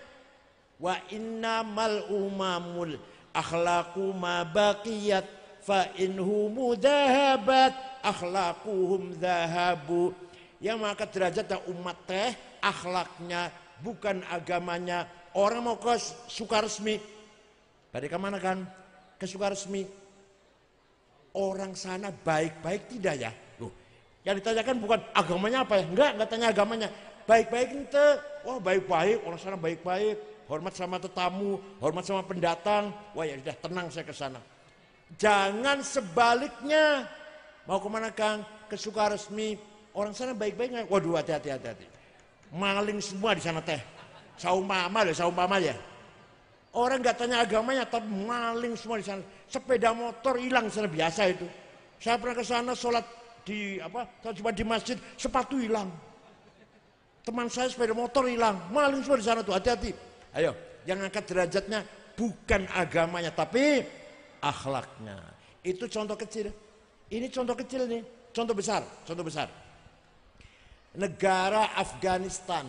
Wa innamal umamul akhlaqu ma baqiyat fa inhum dhahabat akhlaquhum dhahabu. Yang mengangkat derajatnya umat teh akhlaknya, bukan agamanya. Orang mau ke Sukaresmi, dari kemana kan? Ke Sukaresmi. Orang sana baik-baik tidak ya? Loh, yang ditanyakan bukan agamanya apa ya? Enggak tanya agamanya. Baik-baik ente. Wah, baik-baik, orang sana baik-baik. Hormat sama tetamu, hormat sama pendatang. Wah, ya sudah, tenang saya ke sana. Jangan sebaliknya. Mau kemana Kang? Ke Sukaresmi. Orang sana baik-baik nggak? Waduh, hati-hati. Maling semua di sana teh. Saumpama ya. Orang nggak tanya agamanya, tapi maling semua di sana. Sepeda motor hilang sana biasa itu. Saya pernah ke sana sholat di masjid, sepatu hilang. Teman saya sepeda motor hilang, maling semua di sana tuh, hati-hati. Ayo, yang angkat derajatnya bukan agamanya, tapi akhlaknya. Itu contoh kecil. Ini contoh kecil nih, contoh besar, contoh besar. Negara Afghanistan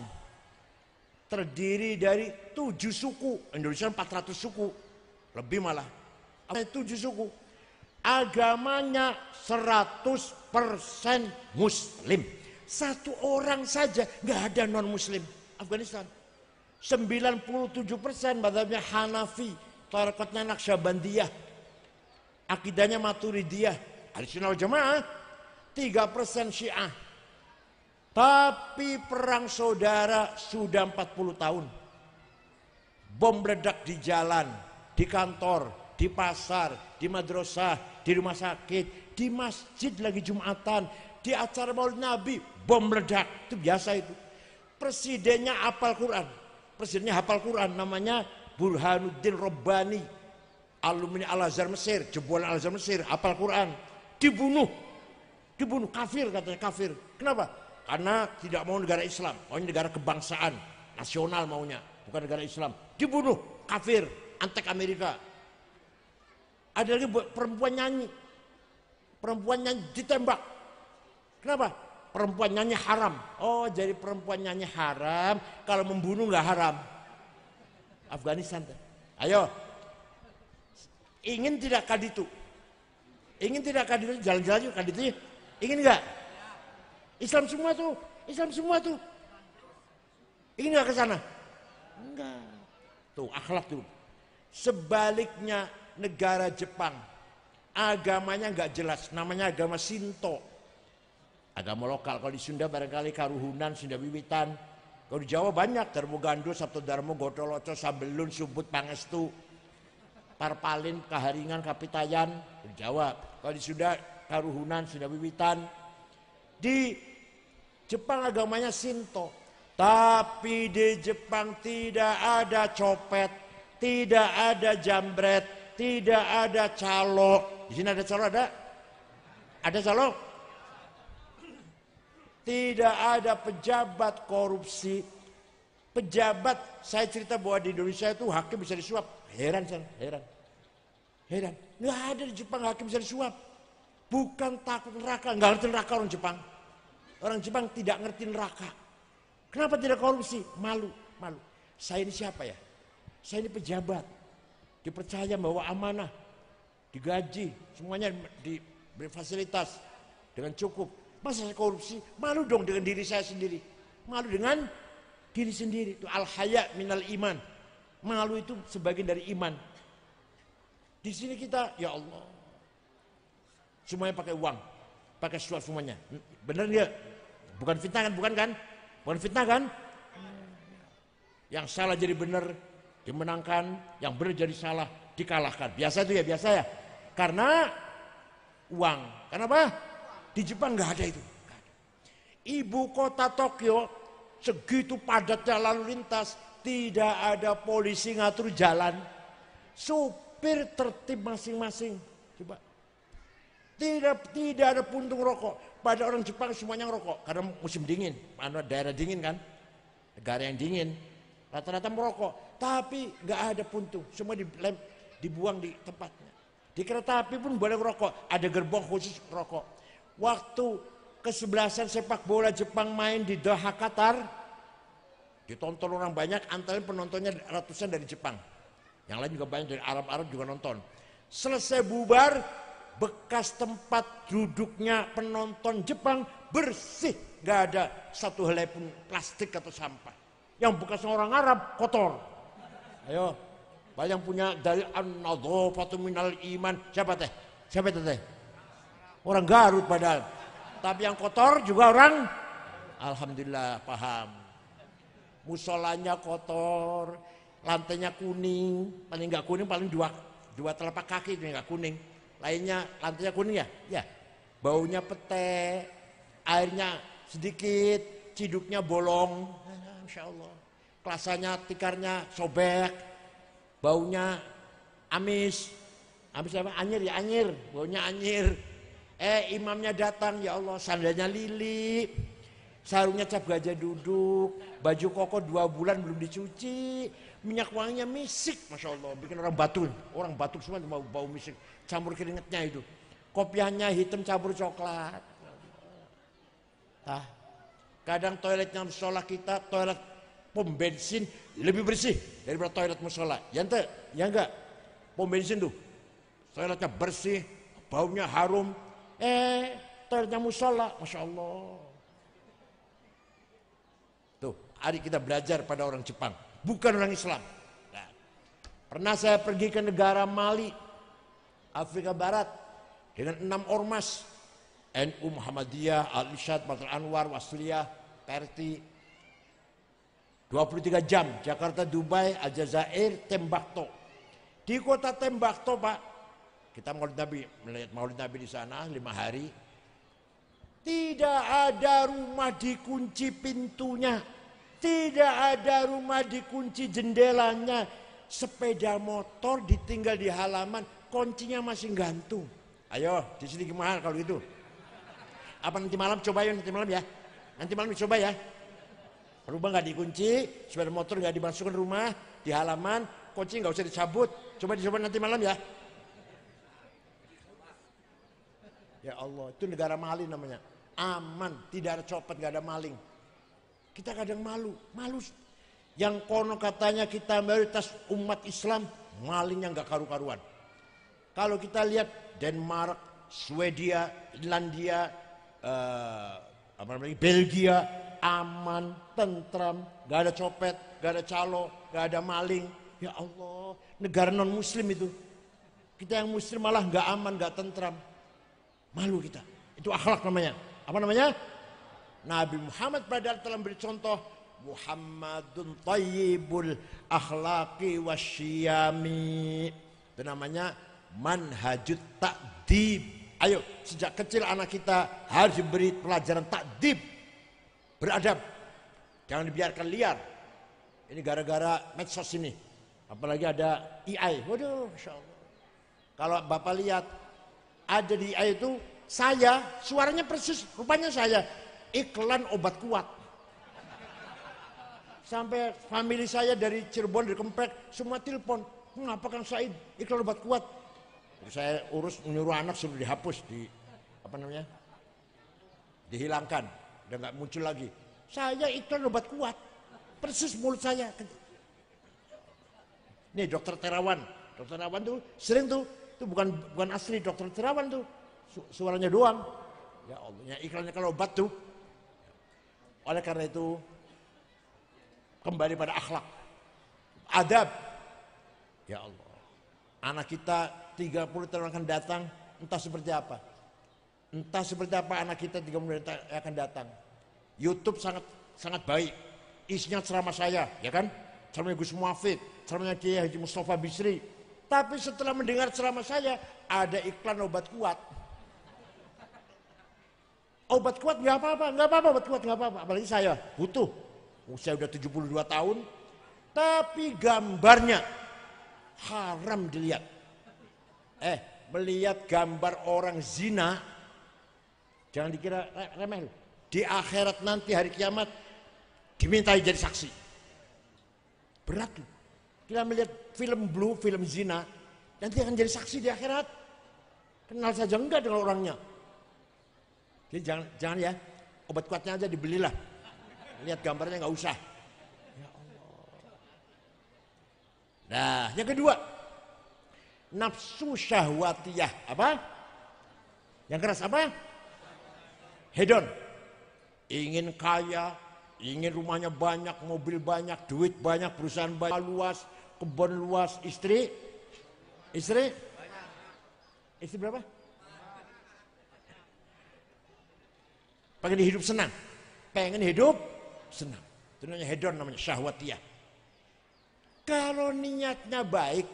terdiri dari 7 suku, Indonesia 400 suku, lebih malah. 7 suku. Agamanya 100% Muslim. Satu orang saja nggak ada non Muslim Afghanistan. 97% mazhabnya Hanafi, tarekatnya Naqsyabandiyah, akidahnya Maturidiyah, Ahlussunnah wal Jamaah. 3% Syiah. Tapi perang saudara sudah 40 tahun. Bom meledak di jalan, di kantor, di pasar, di madrasah, di rumah sakit, di masjid lagi Jumatan, di acara Maulid Nabi, bom meledak. Itu biasa itu. Presidennya hafal Quran. Presidennya hafal Quran, namanya Burhanuddin Rabbani, alumni Al-Azhar Mesir, jebolan Al-Azhar Mesir, hafal Quran. Dibunuh. Dibunuh, kafir katanya, kafir. Kenapa? Karena tidak mau negara Islam, maunya negara kebangsaan, nasional maunya, bukan negara Islam. Dibunuh, kafir, antek Amerika. Ada lagi perempuan nyanyi. Perempuan nyanyi ditembak. Kenapa? Perempuan nyanyi haram. Oh, jadi perempuan nyanyi haram, kalau membunuh nggak haram. Afghanistan. Ayo. Ingin tidak kaditu? Ingin tidak kaditu? Jalan-jalan yuk kaditu. Ingin nggak? Islam semua tuh. Islam semua tuh. Ingin nggak ke sana? Enggak. Tuh akhlak tuh. Sebaliknya negara Jepang, agamanya nggak jelas, namanya agama Shinto, agama lokal. Kalau di Sunda barangkali Karuhunan, Sunda Wiwitan. Kalau di Jawa banyak, Darmo Gando, Sabto Darmo, Gotoloco, Sambelun, Subut, Pangestu, Parpalin, Kaharingan, Kapitayan. Di Jawa. Kalau di Sunda Karuhunan, Sunda Wiwitan. Di Jepang agamanya Shinto, tapi di Jepang tidak ada copet, tidak ada jambret, tidak ada calo. Di sini ada calo, ada? Ada calo? Tidak ada pejabat korupsi. Pejabat, saya cerita bahwa di Indonesia itu hakim bisa disuap. Heran saya, heran. Heran. Nggak ada di Jepang hakim bisa disuap. Bukan takut neraka, nggak ngerti neraka orang Jepang. Orang Jepang tidak ngerti neraka. Kenapa tidak korupsi? Malu, malu. Saya ini siapa ya? Saya ini pejabat. Dipercaya bawa amanah, digaji, semuanya diberi fasilitas dengan cukup. Masa saya korupsi? Malu dong dengan diri saya sendiri. Malu dengan diri sendiri. Itu al-haya minal iman. Malu itu sebagian dari iman. Di sini kita, ya Allah, semuanya pakai uang, pakai suap semuanya. Benar nggak? Bukan fitnah kan? Bukan kan? Bukan fitnah kan? Yang salah jadi benar, dimenangkan, yang benar jadi salah, dikalahkan. Biasa itu ya, biasa ya. Karena uang. Kenapa? Di Jepang nggak ada itu. Ibu kota Tokyo segitu padatnya lalu lintas, tidak ada polisi ngatur jalan. Supir tertib masing-masing. Coba. Tidak ada puntung rokok. Pada orang Jepang semuanya ngerokok karena musim dingin. Mana daerah dingin kan? Negara yang dingin. Rata-rata merokok, tapi nggak ada puntung, semua dibuang di tempatnya. Di kereta api pun boleh merokok, ada gerbong khusus rokok. Waktu kesebelasan sepak bola Jepang main di Doha Qatar, ditonton orang banyak, antara penontonnya ratusan dari Jepang. Yang lain juga banyak dari Arab-Arab juga nonton. Selesai bubar, bekas tempat duduknya penonton Jepang bersih, nggak ada satu helai pun plastik atau sampah. Yang bekas orang Arab kotor. Ayo, banyak punya dari an-nadhafatu minal iman. Siapa teh? Siapa itu teh? Orang Garut padahal. Tapi yang kotor juga orang, alhamdulillah paham. Musolanya kotor, lantainya kuning, paling nggak kuning paling dua telapak kaki itu nggak kuning. Lainnya lantainya kuning ya, ya. Baunya pete, airnya sedikit, ciduknya bolong. Insya Allah. Kelasanya tikarnya sobek, baunya amis. Amis apa? Anyir ya, anyir. Baunya anyir. Imamnya datang, ya Allah, sandalnya lili. Sarungnya cap gajah duduk, baju koko 2 bulan belum dicuci, minyak wanginya misik, masya Allah, bikin orang batuk semua mau bau misik, campur keringetnya itu. Kopiahnya hitam campur coklat. Kadang toiletnya musola kita, toilet pom bensin lebih bersih daripada toilet musola. Ya ente, ya enggak? Pom bensin tuh, toiletnya bersih, baunya harum. Toiletnya musola, masya Allah. Tuh, hari kita belajar pada orang Jepang, bukan orang Islam. Nah, pernah saya pergi ke negara Mali, Afrika Barat, dengan 6 ormas, NU Muhammadiyah, Al-Irsyad, Batul Anwar, Wasliyah, Perti, 23 jam, Jakarta, Dubai, Aljazair, Tembakto. Di kota Tembakto, Pak, kita Maulid Nabi, melihat Maulid Nabi di sana 5 hari. Tidak ada rumah dikunci pintunya, tidak ada rumah dikunci jendelanya, sepeda motor ditinggal di halaman, kuncinya masih gantung. Ayo, di sini gimana kalau gitu? Apa nanti malam coba ya, nanti malam ya? Nanti malam coba ya? Rumah nggak dikunci, sepeda motor nggak dimasukkan rumah, di halaman, kunci nggak usah dicabut. Coba dicoba nanti malam ya. Ya Allah, itu negara Mali namanya. Aman, tidak ada copet, nggak ada maling. Kita kadang malu. Yang kono katanya kita mayoritas umat Islam, malingnya nggak karu-karuan. Kalau kita lihat Denmark, Swedia, Irlandia, Belgia, aman, tentram, nggak ada copet, nggak ada calo, nggak ada maling. Ya Allah, negara non Muslim itu. Kita yang Muslim malah nggak aman, nggak tentram. Malu kita. Itu akhlak namanya. Apa namanya? Nabi Muhammad padahal telah beri contoh, Muhammadun tayyibul akhlaqi wasyiyami. Itu namanya manhajut ta'dib. Ayo, sejak kecil anak kita harus diberi pelajaran ta'dib, beradab, jangan dibiarkan liar. Ini gara-gara medsos ini, apalagi ada AI. Waduh, Masya Allah. Kalau Bapak lihat, ada di AI itu saya, suaranya persis, rupanya saya, iklan obat kuat. Sampai famili saya dari Cirebon, dari Kempek, semua telepon, kenapa Kang Said iklan obat kuat? Jadi saya urus, menyuruh anak sudah dihapus, dihilangkan, udah nggak muncul lagi. Saya iklan obat kuat, persis mulut saya. Nih dokter Terawan tuh sering tuh, itu bukan asli dokter Terawan tuh. Suaranya doang. Ya Allah, ya iklannya kalau obat tuh. Oleh karena itu kembali pada akhlak, adab. Ya Allah, anak kita 30 tahun akan datang, entah seperti apa. Entah seperti apa anak kita 30 tahun akan datang. YouTube sangat baik. Isinya ceramah saya, ya kan? Ceramah Gus Muafid, ceramahnya Kiai Haji Mustafa Bisri. Tapi setelah mendengar ceramah saya, ada iklan obat kuat. Obat kuat nggak apa-apa, obat kuat nggak apa-apa. Apalagi saya butuh, saya udah 72 tahun, tapi gambarnya haram dilihat. Melihat gambar orang zina, jangan dikira remeh. Di akhirat nanti hari kiamat dimintai jadi saksi. Berat loh. Kita melihat film blue, film zina, nanti akan jadi saksi di akhirat. Kenal saja enggak dengan orangnya. Jadi jangan ya, obat kuatnya aja dibelilah. Lihat gambarnya nggak usah. Ya Allah. Nah, yang kedua, nafsu syahwatiyah. Apa? Yang keras apa? Hedon. Ingin kaya, ingin rumahnya banyak, mobil banyak, duit banyak, perusahaan banyak, luas, kebun luas, istri berapa? Pengen hidup senang, itu namanya hedon, namanya syahwatiyah. Kalau niatnya baik,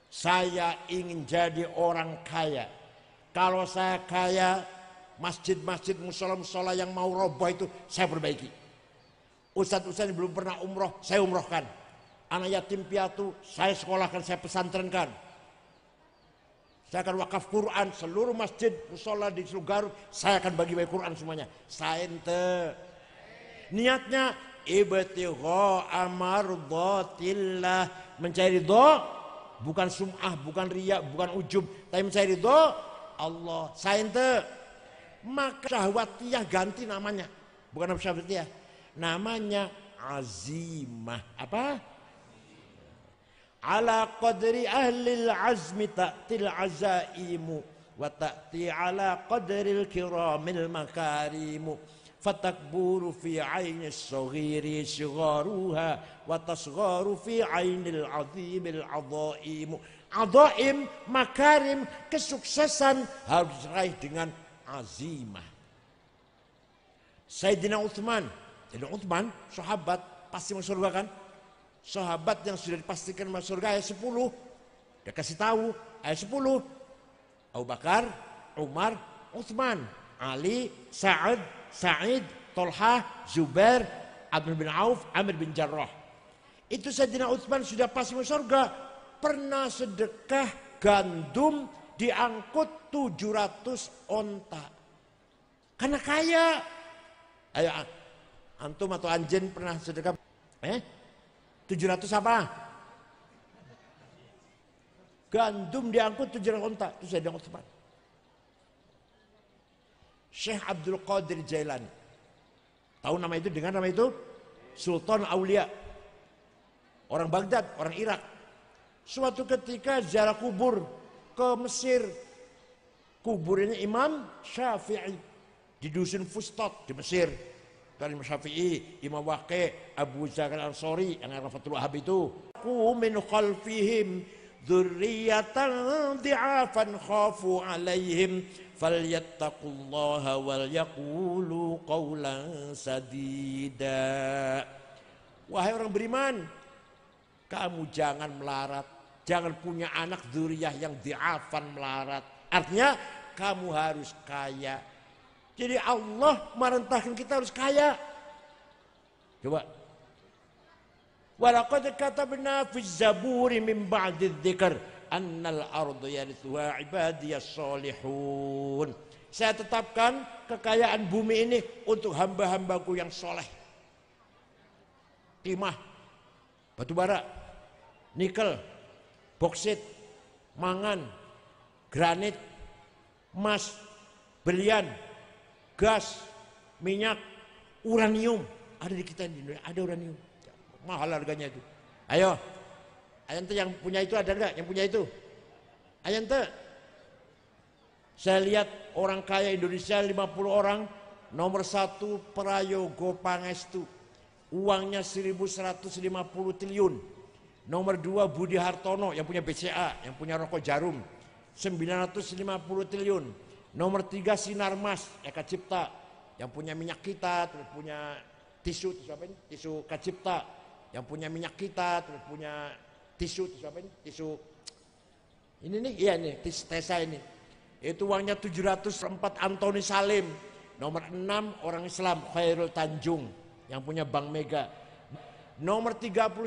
saya ingin jadi orang kaya. Kalau saya kaya, masjid-masjid, musola-musola yang mau roboh itu saya perbaiki. Ustadz-ustadz yang belum pernah umroh, saya umrohkan. Anak yatim piatu, saya sekolahkan, saya pesantrenkan. Saya akan wakaf Quran, seluruh masjid, musola di seluruh Garut, saya akan bagi-bagi Quran semuanya. Saya ente Niatnya ibtigha amardhatillah, mencari ridho, bukan sum'ah, bukan riya, bukan ujub, tapi mencari ridho Allah. Sainte maka syahwatiyah ganti namanya, bukan syahwatiyah, namanya azimah. Apa? Ala qadri ahlil azmi ta'til azaimu wa ta'ti ala qadril kiramil makarimu fatakburu fi ainis saghiri sigharuha wa tasgharu fi ainil azimil azaimu. Azaim, makarim, kesuksesan harus diraih dengan azimah. Sayyidina Utsman, sahabat pasti masuk surga kan? Sahabat yang sudah dipastikan masuk surga ayat 10. Dia kasih tahu ayat 10. Abu Bakar, Umar, Utsman, Ali, Sa'id, Tolhah, Zubair, Abdul bin Auf, Amir bin Jarrah. Itu Sayyidina Utsman sudah pasti masuk surga. Pernah sedekah gandum diangkut 700 onta. Karena kaya. Ayo antum atau anjen pernah sedekah 700 apa? Gandum diangkut 700 onta. Itu Sayyidina Utsman. Syekh Abdul Qadir Jailani. Tahu nama itu dengan nama itu? Sultan Aulia. Orang Baghdad, orang Irak. Suatu ketika ziarah kubur ke Mesir. Kuburnya Imam Syafi'i di dusun Fustat di Mesir. Dari Imam Syafi'i, Imam Waqi', Abu Zakaria Al-Ansari yang Rafatul Wahhab itu. Ku min khalfihim dzurriyyatan dhi'afan khafu 'alaihim falyattaqullaha wal yaqulu qawlan sadida. Wahai orang beriman, kamu jangan melarat, jangan punya anak dzurriyyah yang dhi'afan melarat. Artinya kamu harus kaya. Jadi Allah merintahkan kita harus kaya. Coba. Walaqad katabna fi zaburi min ba'di dzikr annal ardu yarithuha ibadiyas solihun. Saya tetapkan kekayaan bumi ini untuk hamba-hambaku yang soleh. Timah, batu bara, nikel, boksit, mangan, granit, emas, berlian, gas, minyak, uranium. Ada di kita di Indonesia, ada uranium. Mahal harganya itu. Ayo, ayante yang punya itu ada enggak? Yang punya itu? Ayante. Saya lihat orang kaya Indonesia 50 orang, nomor 1 Prayogo Pangestu. Uangnya 1.150 triliun. Nomor 2 Budi Hartono yang punya BCA, yang punya rokok Jarum, 950 triliun. Nomor 3 Sinarmas Eka Cipta yang punya minyak kita, terus punya tisu apa ini? Tisu Kacipta yang punya minyak kita, terus punya tisu apa ini? Tisu ini nih, iya nih, tisu Tesa ini. Itu uangnya 704. Antoni Salim. Nomor 6 orang Islam Khairul Tanjung yang punya Bank Mega. Nomor 39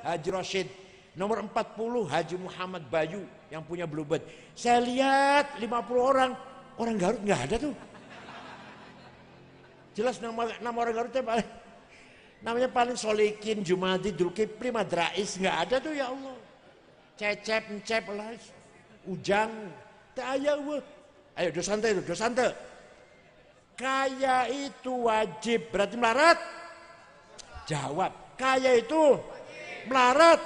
Haji Rashid. Nomor 40 Haji Muhammad Bayu yang punya Bluebird. Saya lihat 50 orang Garut nggak ada tuh. Jelas nama orang Garut namanya paling Solikin, Jumadi, Dulkipli, Madrais, nggak ada tuh ya Allah. Cecep, Encep lah, Ujang, ayo dosante. Kaya itu wajib, berarti melarat? Jawab, kaya itu melarat.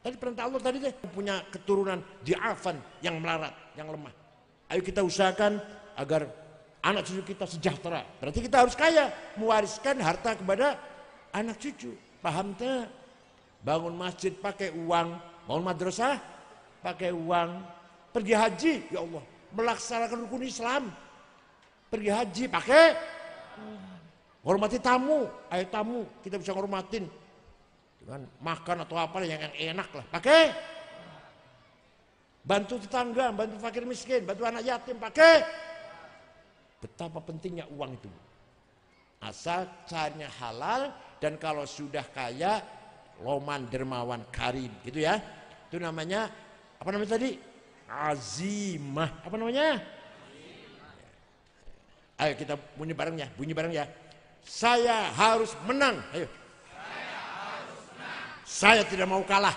Tadi perintah Allah tadi deh, punya keturunan diafan yang melarat, yang lemah. Ayo kita usahakan agar anak cucu kita sejahtera. Berarti kita harus kaya, mewariskan harta kepada anak cucu. Paham tak? Bangun masjid pakai uang, bangun madrasah pakai uang, pergi haji, ya Allah, melaksanakan rukun Islam, pergi haji pakai, hormati tamu, ayo tamu kita bisa hormatin dengan makan atau apa yang enak lah, pakai, bantu tetangga, bantu fakir miskin, bantu anak yatim, pakai. Betapa pentingnya uang itu, asal caranya halal, dan kalau sudah kaya loman, dermawan, karim, gitu ya. Itu namanya apa namanya tadi? Azimah. Apa namanya? Ayo kita bunyi bareng ya. Saya harus menang. Ayo. Saya tidak mau kalah.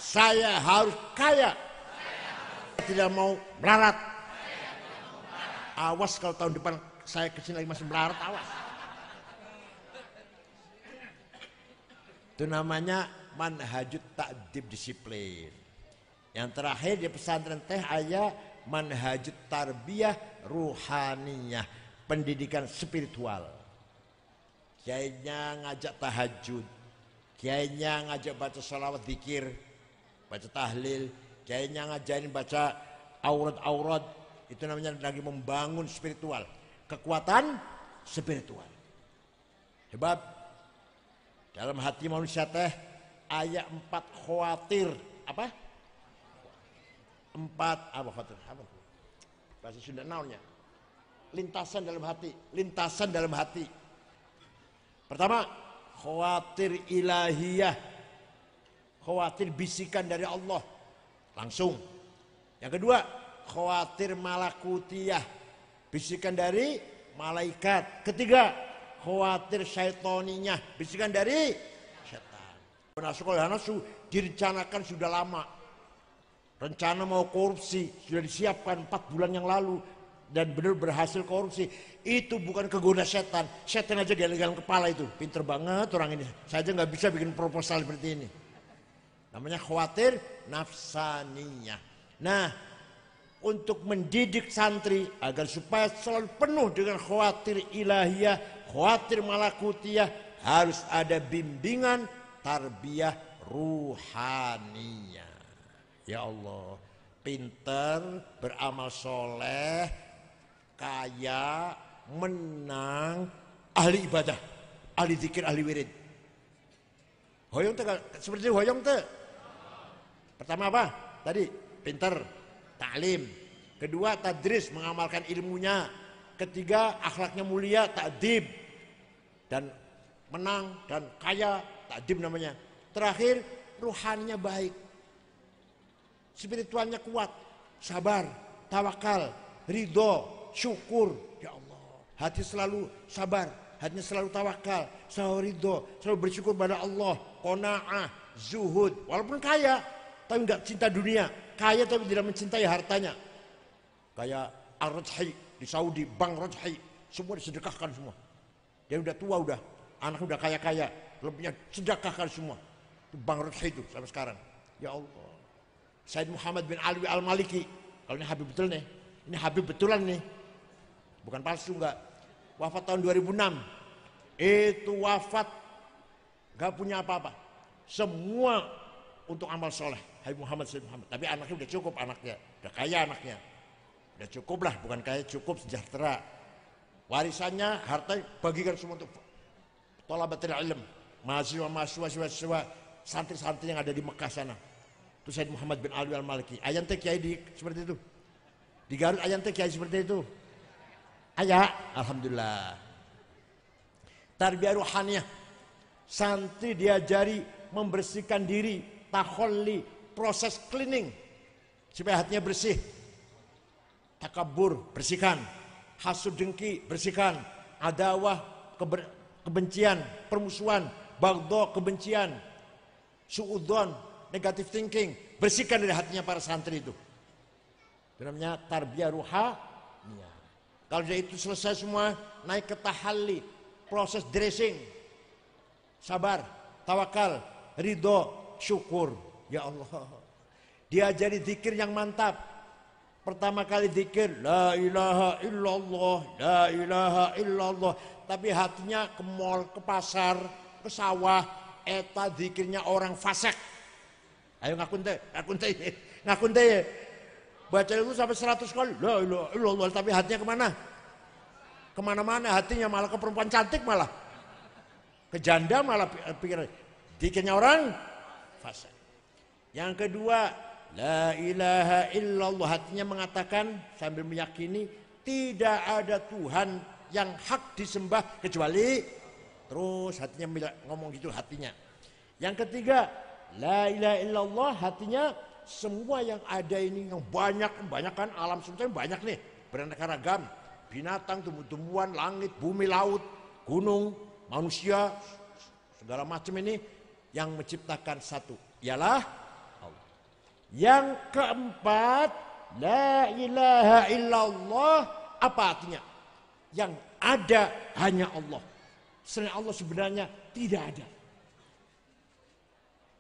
Saya harus kaya. Saya tidak mau melarat. Awas kalau tahun depan saya kesini lagi masih melarat, awas. Itu namanya manhajut ta'dib, disiplin. Yang terakhir di pesantren teh aya manhajut tarbiyah ruhaniyah, pendidikan spiritual. Kiainya ngajak tahajud, kiainya ngajak baca sholawat zikir, baca tahlil, kiainya ngajarin baca aurat-aurat. Itu namanya lagi membangun spiritual, kekuatan spiritual. Sebab dalam hati manusia teh ayat 4 khawatir, apa? 4 apa khawatir? Apa? Bahasa Sunda naonnya? Lintasan dalam hati. Pertama, khawatir ilahiyah, khawatir bisikan dari Allah langsung. Yang kedua, khawatir malakutiyah, bisikan dari malaikat. Ketiga, khawatir syaitoninya, bisikan dari setan. Nasu direncanakan sudah lama. Rencana mau korupsi sudah disiapkan 4 bulan yang lalu dan benar berhasil korupsi. Itu bukan kegoda setan. Setan aja geleng-geleng kepala itu. Pinter banget orang ini. Saya aja nggak bisa bikin proposal seperti ini. Namanya khawatir nafsaniyah. Nah, untuk mendidik santri agar supaya selalu penuh dengan khawatir ilahiyah, khawatir malakutiyah, harus ada bimbingan tarbiyah ruhaniyah. Ya Allah, pinter, beramal soleh, kaya, menang, ahli ibadah, ahli zikir, ahli wirid. Hoyong teh seperti hoyong teh. Pertama apa? Tadi pinter, taklim. Kedua tadris, mengamalkan ilmunya. Ketiga akhlaknya mulia, ta'dib. Dan menang dan kaya, ta'dib namanya. Terakhir ruhannya baik. Spiritualnya kuat, sabar, tawakal, ridho, syukur. Ya Allah, hati selalu sabar, hatinya selalu tawakal, selalu ridho, selalu bersyukur pada Allah, qanaah, zuhud. Walaupun kaya, tapi nggak cinta dunia. Kaya tapi tidak mencintai hartanya. Kayak Ar-Rajhi di Saudi, Bank Rajhi, semua disedekahkan semua. Dia udah tua udah, anak udah kaya-kaya, lebihnya sedekahkan semua. Itu Bank Rajhi itu sampai sekarang. Ya Allah. Said Muhammad bin Alwi Al-Maliki, kalau ini Habib betul nih, ini Habib betulan nih, bukan palsu enggak. Wafat tahun 2006, itu wafat gak punya apa-apa, semua untuk amal soleh. Habib Muhammad Said Muhammad, tapi anaknya udah cukup, anaknya udah kaya, anaknya udah cukup lah, bukan kaya, cukup sejahtera. Warisannya, harta bagikan semua untuk thalabatul ilm, mahasiswa, santri-santri yang ada di Mekah sana. Itu Said Muhammad bin Alwi Al-Maliki. Ayan teh kiai seperti itu. Di Garut ayan teh kiai seperti itu. Aya, alhamdulillah. Tarbiyah ruhaniyah. Santri diajari membersihkan diri, takholli, proses cleaning supaya hatinya bersih. Takabur, bersihkan. Hasud dengki, bersihkan. Adawah, kebencian, permusuhan, bagdo, kebencian. Suudzon, negative thinking, bersihkan dari hatinya para santri itu. Itu namanya tarbiyah ruhaniyah. Kalau dia itu selesai semua, naik ke tahalli, proses dressing, sabar, tawakal, ridho, syukur. Ya Allah, diajari zikir yang mantap. Pertama kali zikir, la ilaha illallah, la ilaha illallah. Tapi hatinya ke mall, ke pasar, ke sawah, eta zikirnya orang fasik. Ayo ngakun teh. Baca itu sampai 100 kali. La ilaha illallah, tapi hatinya kemana? Kemana-mana hatinya, malah ke perempuan cantik, malah ke janda, malah pikiran. Dikirnya orang fasik. Yang kedua, la ilaha illallah, hatinya mengatakan sambil meyakini tidak ada Tuhan yang hak disembah kecuali. Terus hatinya ngomong gitu hatinya. Yang ketiga, la ilaha illallah, hatinya semua yang ada ini yang banyak kan alam semesta banyak nih, beraneka ragam, binatang, tumbuh-tumbuhan, langit, bumi, laut, gunung, manusia, segala macam ini yang menciptakan satu, ialah Allah. Yang keempat, la ilaha illallah, apa artinya? Yang ada hanya Allah. Selain Allah sebenarnya tidak ada.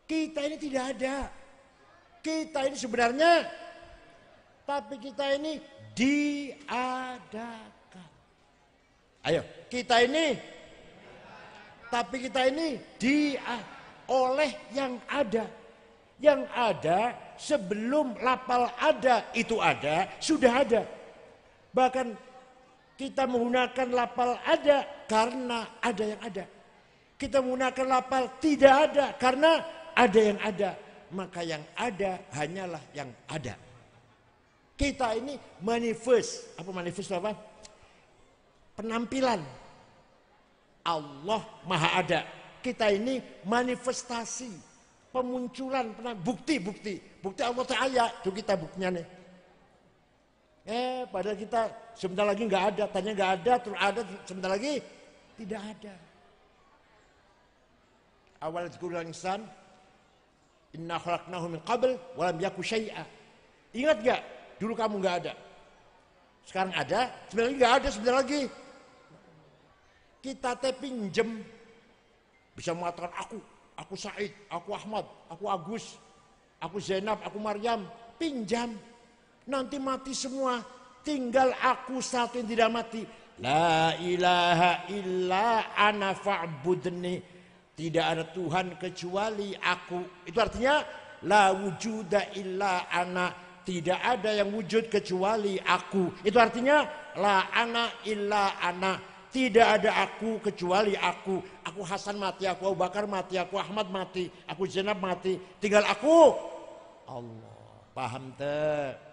Kita ini tidak ada. Kita ini sebenarnya, tapi kita ini diadakan. Ayo, kita ini, tapi kita ini oleh yang ada. Yang ada sebelum lapal ada itu ada, sudah ada. Bahkan kita menggunakan lapal ada karena ada yang ada. Kita menggunakan lapal tidak ada karena ada yang ada. Maka yang ada hanyalah yang ada. Kita ini manifest. Apa manifest apa? Penampilan. Allah Maha Ada. Kita ini manifestasi, pemunculan, bukti. Bukti Allah Ta'ala. Itu kita buktinya nih. Padahal kita sebentar lagi nggak ada. Tanya nggak ada, terus ada sebentar lagi tidak ada. Awal dzikrullahil insan, inna khalaqnahu min qabl wa lam yaku syai'a. Ingat nggak? Dulu kamu nggak ada. Sekarang ada, sebentar lagi nggak ada, sebentar lagi. Kita pinjem, bisa mengatakan aku Said, aku Ahmad, aku Agus, aku Zainab, aku Maryam, pinjam. Nanti mati semua, tinggal aku satu yang tidak mati. La ilaha illa ana fa'budni. Tidak ada Tuhan kecuali aku. Itu artinya la wujuda illa ana. Tidak ada yang wujud kecuali aku. Itu artinya la ana illa ana. Tidak ada aku kecuali aku. Aku Hasan mati, aku Abu Bakar mati, aku Ahmad mati, aku Zainab mati. Tinggal aku. Allah. Paham tak?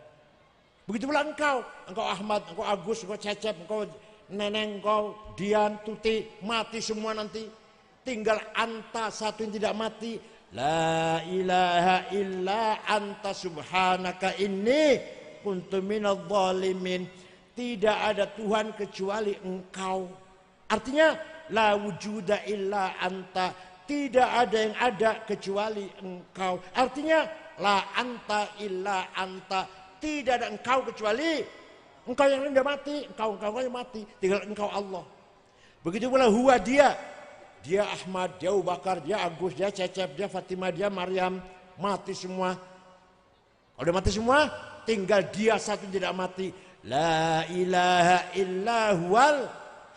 Begitu pula engkau Ahmad, engkau Agus, engkau Cecep, engkau Neneng, engkau Dian, Tuti, mati semua nanti. Tinggal anta satu yang tidak mati. La ilaha illa anta subhanaka inni kuntu minadh dhalimin. Tidak ada Tuhan kecuali engkau. Artinya la wujuda illa anta. Tidak ada yang ada kecuali engkau. Artinya la anta illa anta. Tidak ada engkau kecuali engkau yang sudah mati, engkau yang mati, tinggal engkau Allah. Begitu pula huwa dia Ahmad, dia Abu Bakar, dia Agus, dia Cecep, dia Fatimah, dia Maryam, mati semua. Kalau udah mati semua, tinggal dia satu tidak mati. La ilaha illa huwal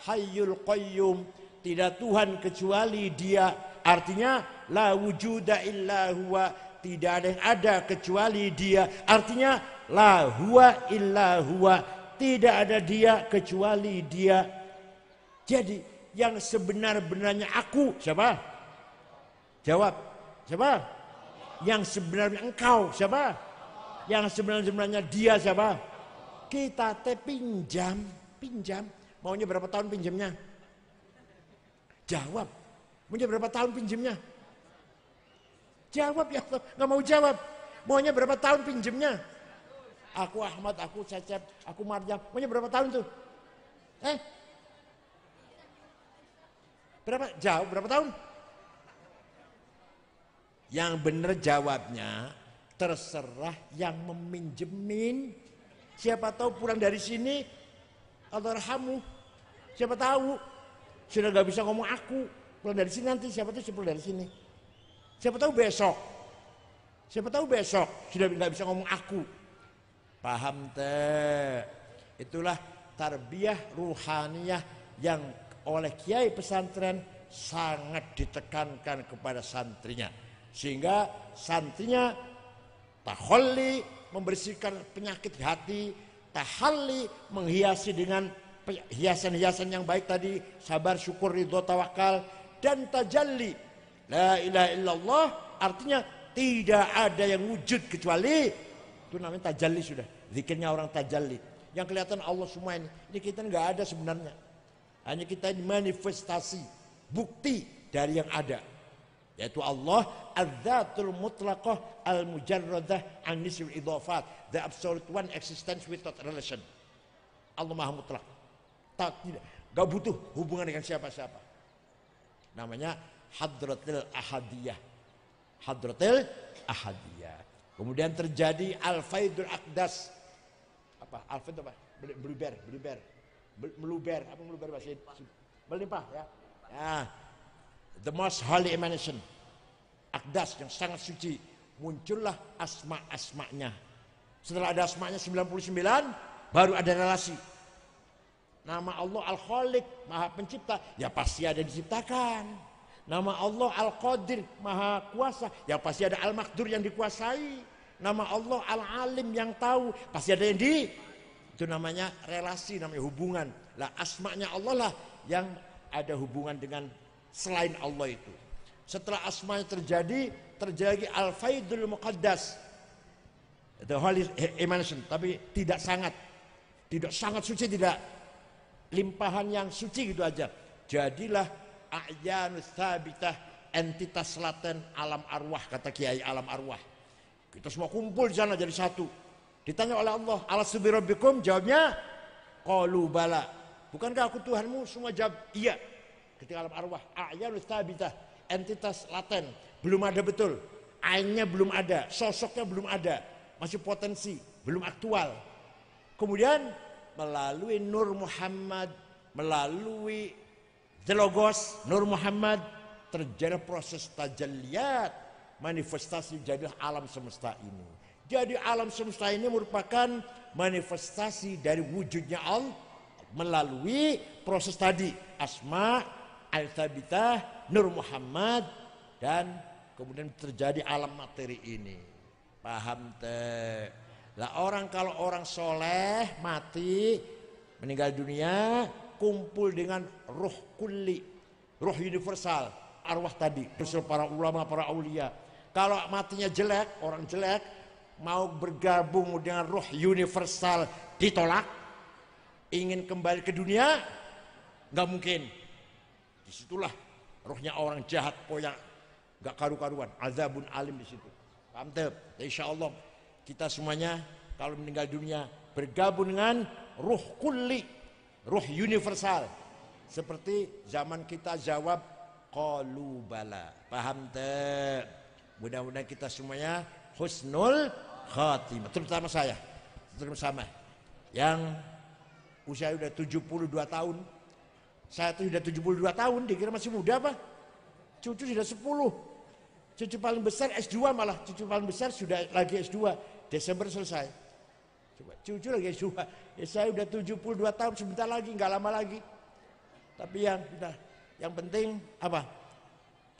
hayyul qayyum. Tidak Tuhan kecuali dia. Artinya la wujuda illa huwa. Tidak ada yang ada kecuali dia. Artinya la huwa illa huwa. Tidak ada dia kecuali dia. Jadi yang sebenar-benarnya aku siapa? Jawab. Siapa? Yang sebenarnya engkau siapa? Yang sebenarnya dia siapa? Kita pinjam. Maunya berapa tahun pinjamnya? Jawab. Maunya berapa tahun pinjamnya? Jawab ya Allah, nggak mau jawab. Maunya berapa tahun pinjemnya? Aku Ahmad, aku Cecep, aku Maryam. Maunya berapa tahun tuh? Berapa? Jawab berapa tahun? Yang benar jawabnya terserah yang meminjemin. Siapa tahu pulang dari sini Allah rahamu. Siapa tahu sudah nggak bisa ngomong aku. Pulang dari sini nanti siapa tahu pulang dari sini. Siapa tahu besok sudah nggak bisa ngomong aku. Paham teh? Itulah tarbiyah ruhaniyah yang oleh kiai pesantren sangat ditekankan kepada santrinya, sehingga santrinya tahalli membersihkan penyakit hati, tahalli menghiasi dengan hiasan-hiasan yang baik tadi, sabar, syukur, ridho, tawakal, dan tajalli. La ilaha illallah artinya tidak ada yang wujud kecuali, itu namanya tajalli sudah. Zikirnya orang tajalli. Yang kelihatan Allah semua ini kita nggak ada sebenarnya. Hanya kita manifestasi, bukti dari yang ada. Yaitu Allah az-zatul mutlaqah al-mujarradah an nisbil idhafat. The absolute one existence without relation. Allah Maha Mutlak. tidak, gak butuh hubungan dengan siapa-siapa. Namanya hadratil ahadiyah. Hadratil ahadiyah. Kemudian terjadi al-faidul aqdas. Apa? Al-faid apa? Meluber. Apa meluber bahasa Indonesia? Melimpah ya. Nah, the most holy emanation. Aqdas yang sangat suci. Muncullah asma-asma'nya. Setelah ada asma'nya 99, baru ada relasi. Nama Allah Al-Khaliq, Maha Pencipta, ya pasti ada diciptakan. Nama Allah Al-Qadir, Maha Kuasa, ya pasti ada Al-Maqdur yang dikuasai. Nama Allah Al-Alim yang tahu, pasti ada yang itu namanya relasi, namanya hubungan. Lah asma'nya Allah lah yang ada hubungan dengan selain Allah itu. Setelah asma'nya terjadi Al-Faidul Muqaddas. The Holy Emanation, tapi tidak sangat suci, tidak limpahan yang suci gitu aja. Jadilah a'yanus tsabitah, entitas laten alam arwah, kata Kiai alam arwah. Kita semua kumpul di sana jadi satu. Ditanya oleh Allah, alastu bi rabbikum? Jawabnya qalu bala. Bukankah aku Tuhanmu? Semua jawab iya. Ketika alam arwah, a'yanus tsabitah, entitas laten, belum ada betul. Ainnya belum ada, sosoknya belum ada, masih potensi, belum aktual. Kemudian melalui Nur Muhammad, melalui The Logos, Nur Muhammad, terjadi proses tajalliyat, manifestasi jadilah alam semesta ini. Jadi alam semesta ini merupakan manifestasi dari wujudnya Allah melalui proses tadi, Asma, Al-Thabitah, Nur Muhammad, dan kemudian terjadi alam materi ini. Paham teh? Lah kalau orang soleh mati meninggal dunia kumpul dengan ruh kulli, ruh universal, arwah tadi, usul para ulama, para aulia. Kalau matinya jelek, orang jelek mau bergabung dengan ruh universal ditolak, ingin kembali ke dunia nggak mungkin. Disitulah ruhnya orang jahat, poyak, nggak karu-karuan, azabun alim di situ. Paham teh? Insya Allah kita semuanya kalau meninggal dunia bergabung dengan ruh kulli, ruh universal. Seperti zaman kita jawab qalu bala. Paham teh? Mudah-mudahan kita semuanya husnul khatimah, terutama saya, terutama yang usia udah 72 tahun. Saya tuh udah 72 tahun, dikira masih muda apa? Cucu sudah 10. Cucu paling besar S2 malah, cucu paling besar sudah lagi S2. Desember selesai. Coba cucu lagi S2. Ya, saya udah 72 tahun, sebentar lagi, nggak lama lagi. Tapi yang penting apa?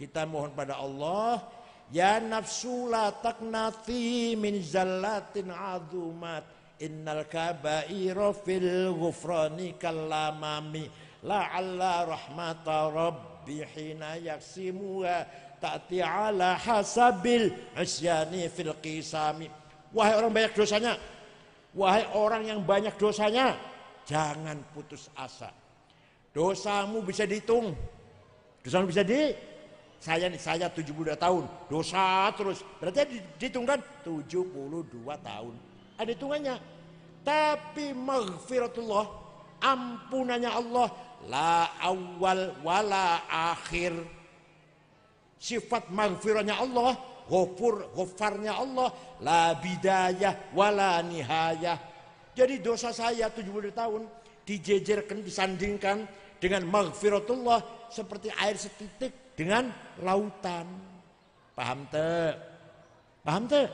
Kita mohon pada Allah, ya nafsu la taqnati min zallatin azumat, innal kabaira fil ghufrani kalamami, la'alla rahmata rabbi hina yaksimuha ta'ti ala hasabil isyani fil qisami. Wahai orang banyak dosanya, wahai orang yang banyak dosanya, jangan putus asa. Dosamu bisa dihitung. Dosamu bisa saya 72 tahun, dosa terus. Berarti dihitung kan 72 tahun. Ada hitungannya. Tapi maghfiratullah, ampunannya Allah, la awal wala akhir. Sifat maghfirahnya Allah, ghafarnya Allah, la bidayah wala nihayah. Jadi dosa saya 72 tahun dijejerkan, disandingkan dengan maghfiratullah seperti air setitik dengan lautan. Paham teh? Paham teh?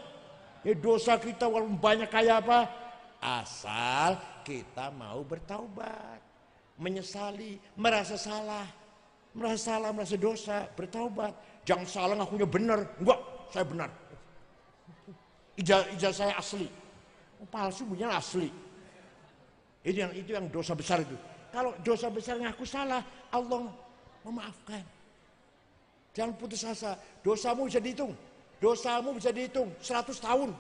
Ya, dosa kita walaupun banyak kayak apa, asal kita mau bertaubat, menyesali, merasa salah, merasa dosa, bertaubat. Jangan salah ngakunya benar, enggak, saya benar. Ijazah saya asli, palsu punya asli. Itu yang dosa besar itu. Kalau dosa besar ngaku salah, Allah memaafkan. Jangan putus asa. Dosamu bisa dihitung. Dosamu bisa dihitung 100 tahun.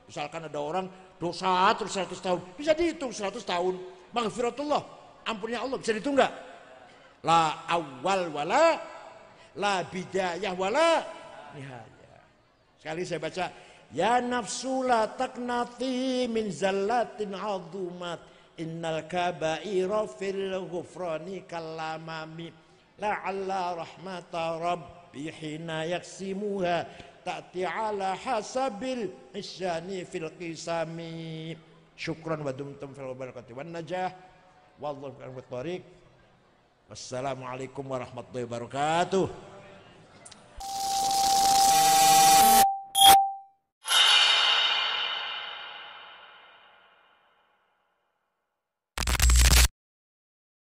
Misalkan ada orang dosa terus 100 tahun, bisa dihitung 100 tahun. Maghfiratullah, ampunnya Allah bisa dihitung enggak? La awal wala, la bidayah wala nihayah. Sekali saya baca, ya nafsu la taqnati min zallatin azumat, innal kabaira fil ghufrani kalamami la'alla rahmata rabbi hina yaksimuha ta'ti ala hasabil isyani fil qisami. Syukran wa dumtum fil barakati wan najah wallahu a'lam. Wassalamualaikum warahmatullahi wabarakatuh.